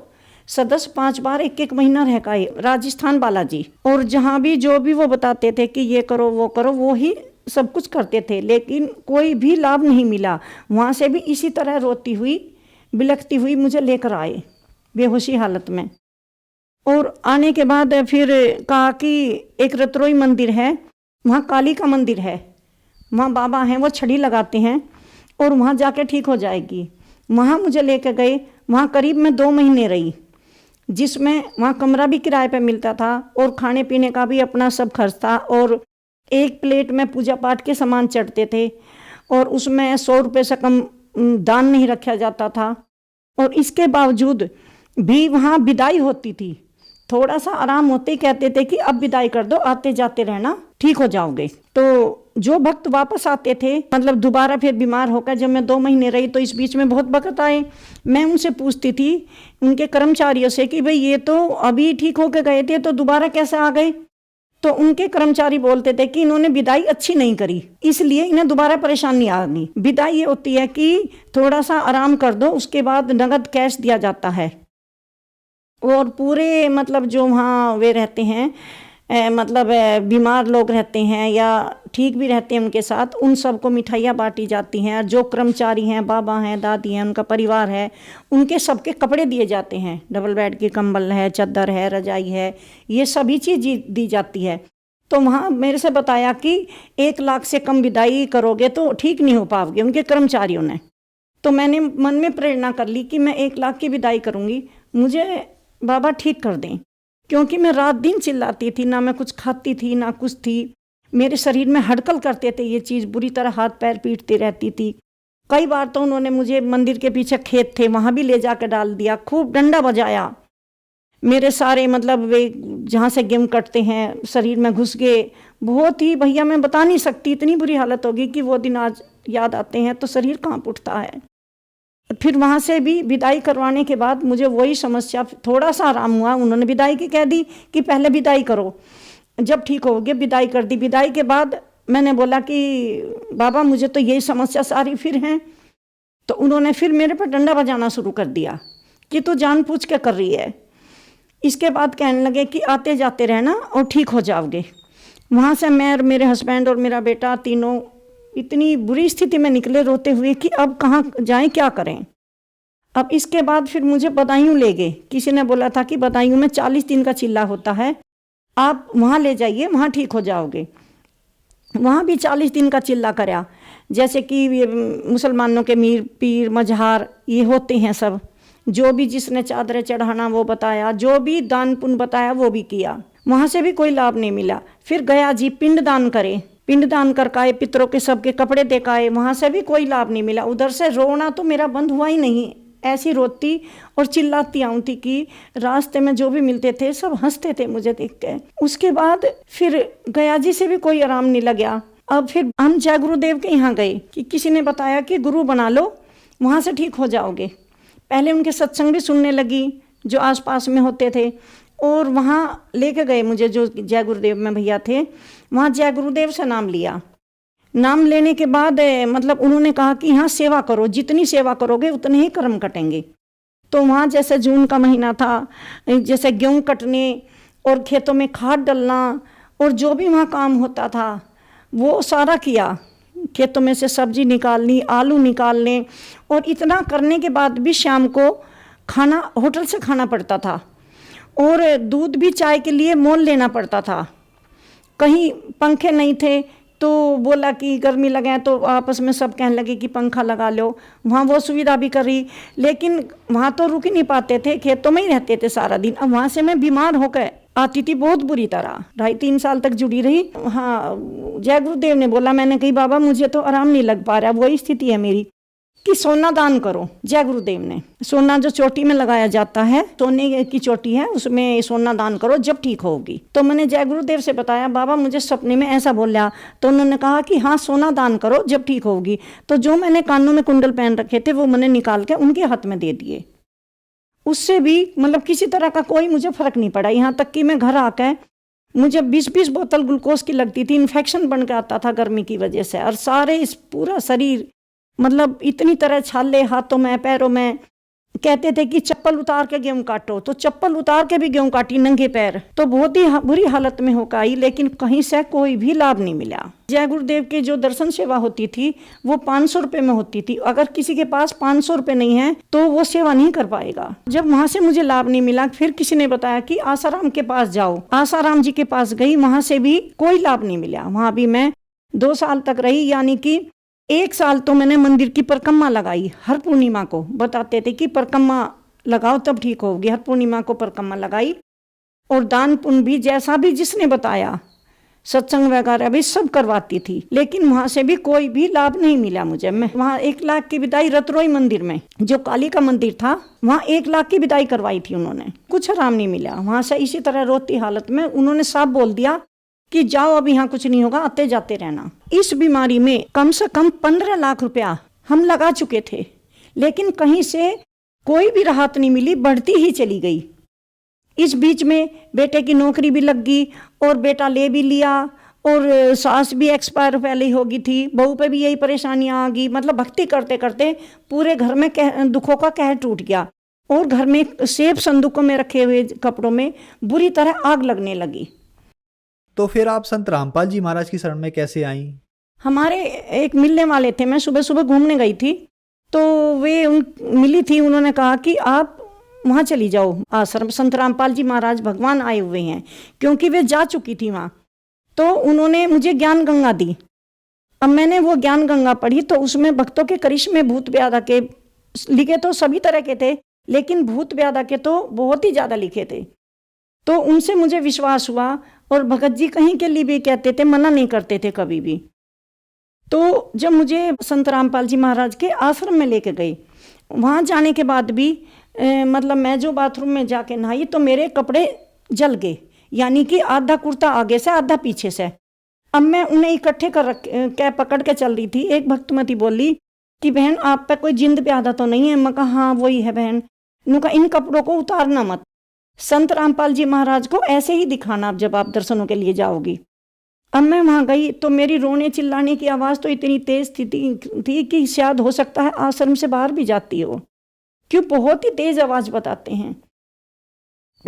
Speaker 8: सदस्य 5 बार 1 महीना रह गए राजस्थान बालाजी। और जहाँ भी जो भी वो बताते थे कि ये करो वो करो, वो ही सब कुछ करते थे, लेकिन कोई भी लाभ नहीं मिला। वहाँ से भी इसी तरह रोती हुई बिलखती हुई मुझे लेकर आए बेहोशी हालत में। और आने के बाद फिर कहा कि एक रतरोई मंदिर है, वहाँ काली का मंदिर है, वहाँ बाबा हैं, वो छड़ी लगाते हैं और वहाँ जाके ठीक हो जाएगी। वहाँ मुझे लेकर गए। वहाँ करीब मैं 2 महीने रही, जिसमें वहाँ कमरा भी किराए पे मिलता था और खाने पीने का भी अपना सब खर्च था। और 1 प्लेट में पूजा पाठ के सामान चढ़ते थे और उसमें 100 रुपये से कम दान नहीं रखा जाता था। और इसके बावजूद भी वहाँ विदाई होती थी। थोड़ा सा आराम होते ही कहते थे कि अब विदाई कर दो, आते जाते रहना, ठीक हो जाओगे। तो जो भक्त वापस आते थे, मतलब दोबारा फिर बीमार होकर, जब मैं 2 महीने रही तो इस बीच में बहुत वक्त आए। मैं उनसे पूछती थी, उनके कर्मचारियों से, कि भाई ये तो अभी ठीक होकर गए थे तो दोबारा कैसे आ गए। तो उनके कर्मचारी बोलते थे कि इन्होंने विदाई अच्छी नहीं करी, इसलिए इन्हें दोबारा परेशानी आ गई। विदाई ये होती है कि थोड़ा सा आराम कर दो, उसके बाद नगद कैश दिया जाता है। और पूरे मतलब जो वहाँ वे रहते हैं, मतलब बीमार लोग रहते हैं या ठीक भी रहते हैं, उनके साथ उन सबको मिठाइयाँ बांटी जाती हैं। और जो कर्मचारी हैं, बाबा हैं, दादी हैं, उनका परिवार है, उनके सबके कपड़े दिए जाते हैं। डबल बेड की कंबल है, चादर है, रजाई है, ये सभी चीज़ दी जाती है। तो वहाँ मेरे से बताया कि 1 लाख से कम विदाई करोगे तो ठीक नहीं हो पाओगे, उनके कर्मचारियों ने। तो मैंने मन में प्रेरणा कर ली कि मैं 1 लाख की विदाई करूँगी, मुझे बाबा ठीक कर दें। क्योंकि मैं रात दिन चिल्लाती थी, ना मैं कुछ खाती थी ना कुछ थी। मेरे शरीर में हड़कल करते थे ये चीज़, बुरी तरह हाथ पैर पीटती रहती थी। कई बार तो उन्होंने मुझे, मंदिर के पीछे खेत थे वहाँ भी ले जाकर डाल दिया, खूब डंडा बजाया। मेरे सारे मतलब वे जहाँ से गेहूं कटते हैं शरीर में घुस गए। बहुत ही भैया मैं बता नहीं सकती, इतनी बुरी हालत होगी कि वो दिन आज याद आते हैं तो शरीर कांप उठता है। फिर वहाँ से भी विदाई करवाने के बाद मुझे वही समस्या, थोड़ा सा आराम हुआ। उन्होंने विदाई की कह दी कि पहले विदाई करो, जब ठीक होगे विदाई कर दी। विदाई के बाद मैंने बोला कि बाबा मुझे तो यही समस्या सारी फिर हैं। तो उन्होंने फिर मेरे पर डंडा बजाना शुरू कर दिया कि तू जानबूझ के कर रही है। इसके बाद कहने लगे कि आते जाते रहना और ठीक हो जाओगे। वहाँ से मैं और मेरे हस्बैंड और मेरा बेटा तीनों इतनी बुरी स्थिति में निकले रोते हुए कि अब कहाँ जाएं, क्या करें। अब इसके बाद फिर मुझे बदायूं ले गए। किसी ने बोला था कि बदायूं में 40 दिन का चिल्ला होता है, आप वहाँ ले जाइए, वहाँ ठीक हो जाओगे। वहाँ भी 40 दिन का चिल्ला कराया। जैसे कि ये मुसलमानों के मीर पीर मजहार ये होते हैं सब, जो भी जिसने चादरें चढ़ाना वो बताया, जो भी दान पुण्य बताया वो भी किया। वहाँ से भी कोई लाभ नहीं मिला। फिर गया जी पिंड दान करे, पिंड दान करके आए, पितरों के सबके कपड़े देखाए, वहाँ से भी कोई लाभ नहीं मिला। उधर से रोना तो मेरा बंद हुआ ही नहीं, ऐसी रोती और चिल्लाती आऊँ थी कि रास्ते में जो भी मिलते थे सब हंसते थे मुझे देख के। उसके बाद फिर गया जी से भी कोई आराम नहीं लगा। अब फिर हम जय गुरुदेव के यहाँ गए कि किसी ने बताया कि गुरु बना लो, वहाँ से ठीक हो जाओगे। पहले उनके सत्संग भी सुनने लगी जो आसपास में होते थे, और वहाँ लेके गए मुझे, जो जय गुरुदेव में भैया थे, वहाँ जय गुरुदेव से नाम लिया। नाम लेने के बाद मतलब उन्होंने कहा कि यहाँ सेवा करो, जितनी सेवा करोगे उतने ही कर्म कटेंगे। तो वहाँ जैसे जून का महीना था, जैसे गेहूँ कटने और खेतों में खाद डालना और जो भी वहाँ काम होता था वो सारा किया। खेतों में से सब्जी निकालनी, आलू निकालने, और इतना करने के बाद भी शाम को खाना होटल से खाना पड़ता था, और दूध भी चाय के लिए मोल लेना पड़ता था। कहीं पंखे नहीं थे तो बोला कि गर्मी लगे, तो आपस में सब कहने लगे कि पंखा लगा लो। वहाँ वो सुविधा भी करी, लेकिन वहाँ तो रुक ही नहीं पाते थे, खेतों में ही रहते थे सारा दिन। अब वहाँ से मैं बीमार होकर आती थी बहुत बुरी तरह, 2.5-3 साल तक जुड़ी रही। हाँ, जय गुरुदेव ने बोला, मैंने कही बाबा मुझे तो आराम नहीं लग पा रहा, वही स्थिति है मेरी, कि सोना दान करो। जय गुरुदेव ने सोना जो चोटी में लगाया जाता है, सोने की चोटी है, उसमें सोना दान करो जब ठीक होगी। तो मैंने जय गुरुदेव से बताया, बाबा मुझे सपने में ऐसा बोला। तो उन्होंने कहा कि हाँ सोना दान करो जब ठीक होगी। तो जो मैंने कानों में कुंडल पहन रखे थे वो मैंने निकाल के उनके हाथ में दे दिए। उससे भी मतलब किसी तरह का कोई मुझे फर्क नहीं पड़ा। यहाँ तक कि मैं घर आकर मुझे 20-20 बोतल ग्लूकोज की लगती थी, इन्फेक्शन बन के आता था गर्मी की वजह से, और सारे इस पूरा शरीर मतलब इतनी तरह छाले हाथों में पैरों में। कहते थे कि चप्पल उतार के गेहूं काटो, तो चप्पल उतार के भी गेहूं काटी नंगे पैर। तो बहुत ही बुरी हालत में होकर आई, लेकिन कहीं से कोई भी लाभ नहीं मिला। जय गुरुदेव की जो दर्शन सेवा होती थी वो 500 रुपये में होती थी। अगर किसी के पास 500 रुपये नहीं है तो वो सेवा नहीं कर पाएगा। जब वहां से मुझे लाभ नहीं मिला, फिर किसी ने बताया कि आसाराम के पास जाओ। आसाराम जी के पास गई, वहां से भी कोई लाभ नहीं मिला। वहां भी मैं 2 साल तक रही, यानी कि 1 साल तो मैंने मंदिर की परिक्रमा लगाई। हर पूर्णिमा को बताते थे कि परिक्रमा लगाओ तब ठीक होगी। हर पूर्णिमा को परिक्रमा लगाई, और दान पुण्य भी जैसा भी जिसने बताया, सत्संग वगैरह भी सब करवाती थी। लेकिन वहां से भी कोई भी लाभ नहीं मिला मुझे। मैं वहां 1 लाख की विदाई रतरोई मंदिर में, जो काली का मंदिर था, वहां 1 लाख की विदाई करवाई थी उन्होंने, कुछ आराम नहीं मिला। वहां से इसी तरह रोती हालत में उन्होंने साफ बोल दिया कि जाओ अब यहाँ कुछ नहीं होगा, आते जाते रहना। इस बीमारी में कम से कम 15 लाख रुपया हम लगा चुके थे, लेकिन कहीं से कोई भी राहत नहीं मिली, बढ़ती ही चली गई। इस बीच में बेटे की नौकरी भी लग गई, और बेटा ले भी लिया, और सास भी एक्सपायर पहले ही हो गई थी। बहू पे भी यही परेशानियां आ गई। मतलब भक्ति करते करते पूरे घर में दुखों का कहर टूट गया, और घर में सेब संदूकों में रखे हुए कपड़ों में बुरी तरह आग लगने लगी।
Speaker 7: तो फिर आप संत रामपाल जी महाराज की शरण में कैसे आई?
Speaker 8: हमारे एक मिलने वाले थे, मैं सुबह सुबह घूमने गई थी, तो वे मिली थी। उन्होंने कहा कि आप वहाँ चली जाओ आश्रम, संत रामपाल जी महाराज भगवान आए हुए हैं, क्योंकि वे जा चुकी थी वहाँ। तो उन्होंने मुझे ज्ञान गंगा दी। अब मैंने वो ज्ञान गंगा पढ़ी, तो उसमें भक्तों के करिश्मे भूत व्याधा के लिखे तो सभी तरह के थे, लेकिन भूत व्याधा के तो बहुत ही ज़्यादा लिखे थे। तो उनसे मुझे विश्वास हुआ, और भगत जी कहीं के लिए भी कहते थे, मना नहीं करते थे कभी भी। तो जब मुझे संत रामपाल जी महाराज के आश्रम में लेके गए, वहाँ जाने के बाद भी मतलब मैं जो बाथरूम में जाके नहाई तो मेरे कपड़े जल गए, यानी कि आधा कुर्ता आगे से आधा पीछे से। अब मैं उन्हें इकट्ठे कर पकड़ के चल रही थी। एक भक्तमती बोली कि बहन आप पे कोई जिंद प्यादा तो नहीं है? मैं कहा हाँ वही है बहन। उन्होंने कहा इन कपड़ों को उतारना मत, संत रामपाल जी महाराज को ऐसे ही दिखाना जब आप दर्शनों के लिए जाओगी। अब मैं वहाँ गई तो मेरी रोने चिल्लाने की आवाज़ तो इतनी तेज थी कि शायद हो सकता है आश्रम से बाहर भी जाती हो, क्यों बहुत ही तेज आवाज़ बताते हैं।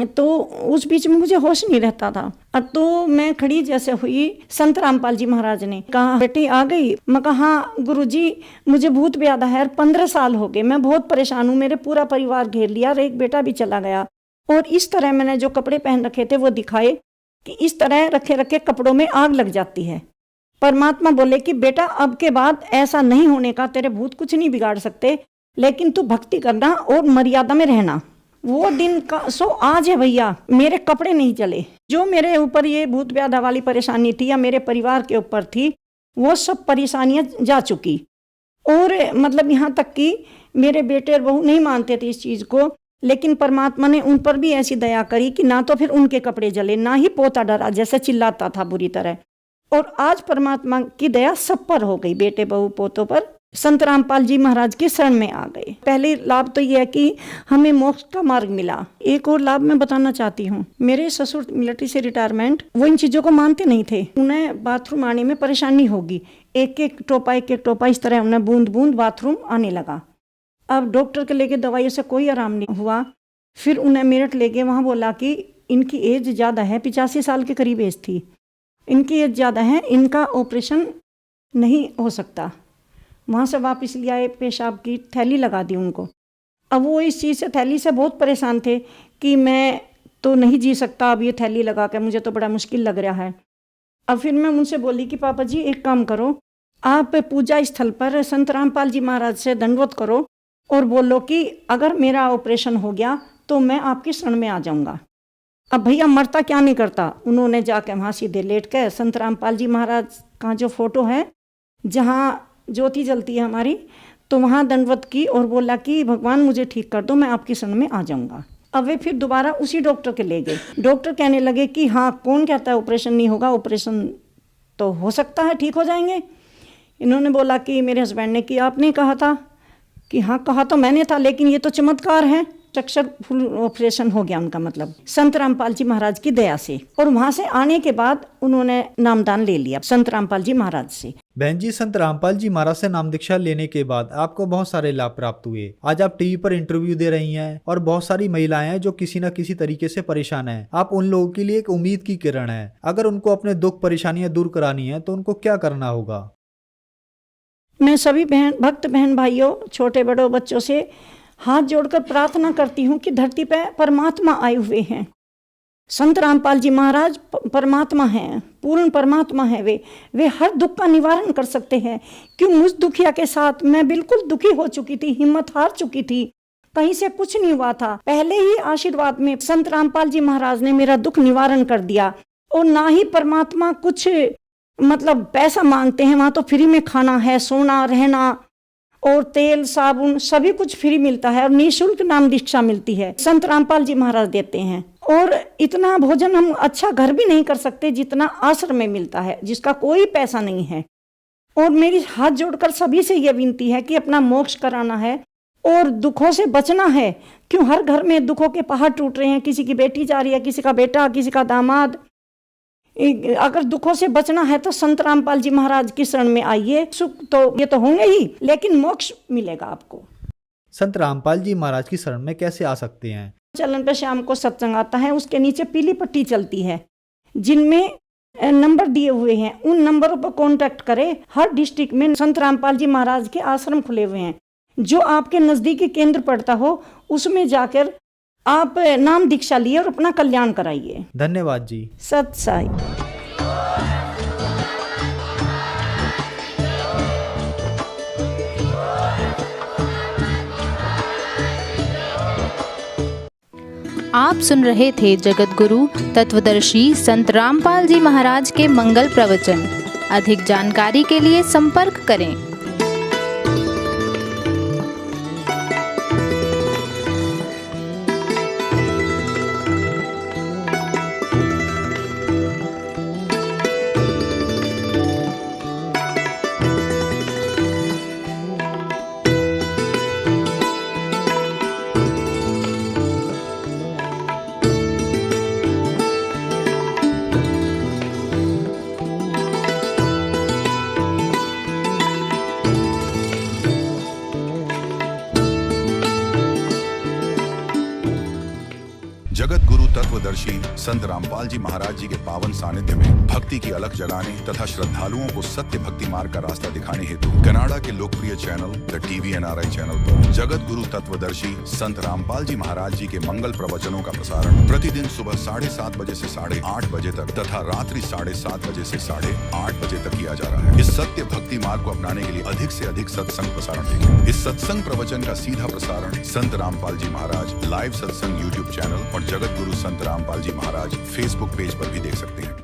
Speaker 8: तो उस बीच में मुझे होश नहीं रहता था। अब तो मैं खड़ी जैसे हुई, संत रामपाल जी महाराज ने कहा बेटी आ गई? मैं कहा हाँ गुरुजी मुझे भूत व्याधा है, 15 साल हो गए, मैं बहुत परेशान हूँ, मेरे पूरा परिवार घेर लिया और एक बेटा भी चला गया। और इस तरह मैंने जो कपड़े पहन रखे थे वो दिखाए कि इस तरह रखे रखे कपड़ों में आग लग जाती है। परमात्मा बोले कि बेटा अब के बाद ऐसा नहीं होने का, तेरे भूत कुछ नहीं बिगाड़ सकते, लेकिन तू भक्ति करना और मर्यादा में रहना। वो दिन का सो आज है भैया, मेरे कपड़े नहीं चले। जो मेरे ऊपर ये भूत व्याधा वाली परेशानी थी या मेरे परिवार के ऊपर थी, वो सब परेशानियां जा चुकी। और मतलब यहाँ तक कि मेरे बेटे और बहू नहीं मानते थे इस चीज़ को, लेकिन परमात्मा ने उन पर भी ऐसी दया करी कि ना तो फिर उनके कपड़े जले, ना ही पोता डरा जैसे चिल्लाता था बुरी तरह। और आज परमात्मा की दया सब पर हो गई, बेटे बहू पोतों पर। संत रामपाल जी महाराज की शरण में आ गए। पहले लाभ तो यह है कि हमें मोक्ष का मार्ग मिला। एक और लाभ मैं बताना चाहती हूँ। मेरे ससुर मिलिट्री से रिटायरमेंट, वो इन चीज़ों को मानते नहीं थे। उन्हें बाथरूम आने में परेशानी होगी, एक एक टोपा इस तरह उन्हें बूंद बूंद बाथरूम आने लगा। अब डॉक्टर के लेके दवाइयों से कोई आराम नहीं हुआ। फिर उन्हें मेरठ ले गए, वहाँ बोला कि इनकी एज ज़्यादा है, 85 साल के करीब एज थी, इनकी एज ज़्यादा है, इनका ऑपरेशन नहीं हो सकता। वहाँ से वापस ले आए, पेशाब की थैली लगा दी उनको। अब वो इस चीज़ से, थैली से बहुत परेशान थे कि मैं तो नहीं जी सकता अब ये थैली लगा के, मुझे तो बड़ा मुश्किल लग रहा है। अब फिर मैं उनसे बोली कि पापा जी एक काम करो, आप पूजा स्थल पर संत रामपाल जी महाराज से दंडवत करो और बोलो कि अगर मेरा ऑपरेशन हो गया तो मैं आपकी शरण में आ जाऊंगा। अब भैया मरता क्या नहीं करता। उन्होंने जाके वहाँ सीधे लेट के संत रामपाल जी महाराज का जो फोटो है जहाँ ज्योति जलती है हमारी, तो वहाँ दंडवत की और बोला कि भगवान मुझे ठीक कर दो, मैं आपकी शरण में आ जाऊंगा। अब वे फिर दोबारा उसी डॉक्टर के ले गए। डॉक्टर कहने लगे कि हाँ कौन कहता है ऑपरेशन नहीं होगा, ऑपरेशन तो हो सकता है, ठीक हो जाएंगे। इन्होंने बोला कि मेरे हस्बैंड ने कि आपने कहा था कि हाँ कहा तो मैंने था, लेकिन ये तो चमत्कार है। सक्सेसफुल ऑपरेशन हो गया उनका, मतलब संत रामपाल जी महाराज की दया से। और वहाँ से आने के बाद उन्होंने नामदान ले लिया संत रामपाल जी महाराज से।
Speaker 7: बहन जी, संत रामपाल जी महाराज से नाम दीक्षा लेने के बाद आपको बहुत सारे लाभ प्राप्त हुए। आज आप टीवी पर इंटरव्यू दे रही हैं और बहुत सारी महिलाएं हैं जो किसी न किसी तरीके से परेशान हैं। आप उन लोगों के लिए एक उम्मीद की किरण है। अगर उनको अपने दुख परेशानियां दूर करानी है तो उनको क्या करना होगा?
Speaker 8: मैं सभी भक्त बहन भाइयों, छोटे बड़ों बच्चों से हाथ जोड़कर प्रार्थना करती हूँ कि धरती पे परमात्मा आए हुए हैं। संत रामपाल जी महाराज परमात्मा हैं, पूर्ण परमात्मा है। वे हर दुख का निवारण कर सकते हैं। क्यों मुझ दुखिया के साथ मैं बिल्कुल दुखी हो चुकी थी, हिम्मत हार चुकी थी, कहीं से कुछ नहीं हुआ था। पहले ही आशीर्वाद में संत रामपाल जी महाराज ने मेरा दुख निवारण कर दिया। और ना ही परमात्मा कुछ मतलब पैसा मांगते हैं, वहाँ तो फ्री में खाना है, सोना, रहना और तेल साबुन सभी कुछ फ्री मिलता है और निःशुल्क नाम दीक्षा मिलती है, संत रामपाल जी महाराज देते हैं। और इतना भोजन हम अच्छा घर भी नहीं कर सकते जितना आश्रम में मिलता है, जिसका कोई पैसा नहीं है। और मेरी हाथ जोड़कर सभी से यह विनती है कि अपना मोक्ष कराना है और दुखों से बचना है। क्यों हर घर में दुखों के पहाड़ टूट रहे हैं, किसी की बेटी जा रही है, किसी का बेटा, किसी का दामाद। अगर दुखों से बचना है तो संत रामपाल जी महाराज की शरण में आइए। सुख तो ये तो होंगे ही, लेकिन मोक्ष मिलेगा आपको।
Speaker 7: संत रामपाल जी महाराज की शरण में कैसे आ सकते हैं?
Speaker 8: चलन पे शाम को सत्संग आता है, उसके नीचे पीली पट्टी चलती है जिनमें नंबर दिए हुए हैं। उन नंबरों पर कांटेक्ट करें। हर डिस्ट्रिक्ट में संत रामपाल जी महाराज के आश्रम खुले हुए हैं। जो आपके नजदीकी केंद्र पड़ता हो उसमें जाकर आप नाम दीक्षा लिए और अपना कल्याण कराइए।
Speaker 7: धन्यवाद जी।
Speaker 8: सत साई।
Speaker 9: आप सुन रहे थे जगत गुरु तत्वदर्शी संत रामपाल जी महाराज के मंगल प्रवचन। अधिक जानकारी के लिए संपर्क करें।
Speaker 1: जगत गुरु तत्वदर्शी संत रामपाल जी महाराज जी के पावन सानिध्य में भक्ति की अलख जगाने तथा श्रद्धालुओं को सत्य भक्ति मार्ग का रास्ता दिखाने हेतु कनाडा के लोकप्रिय channel the TV NRI channel पर जगत गुरु तत्वदर्शी संत रामपाल जी महाराज जी के मंगल प्रवचनों का प्रसारण प्रतिदिन सुबह 7:30 बजे से 8:30 बजे तक तथा रात्रि 7:30 बजे से 8:30 बजे तक किया जा रहा है। इस सत्य भक्ति मार्ग को अपनाने के लिए अधिक से अधिक सत्संग प्रसारण देखें। इस सत्संग प्रवचन का सीधा प्रसारण संत रामपाल जी महाराज लाइव सत्संग YouTube चैनल और जगत गुरु संत रामपाल जी महाराज फेसबुक पेज पर भी देख सकते हैं।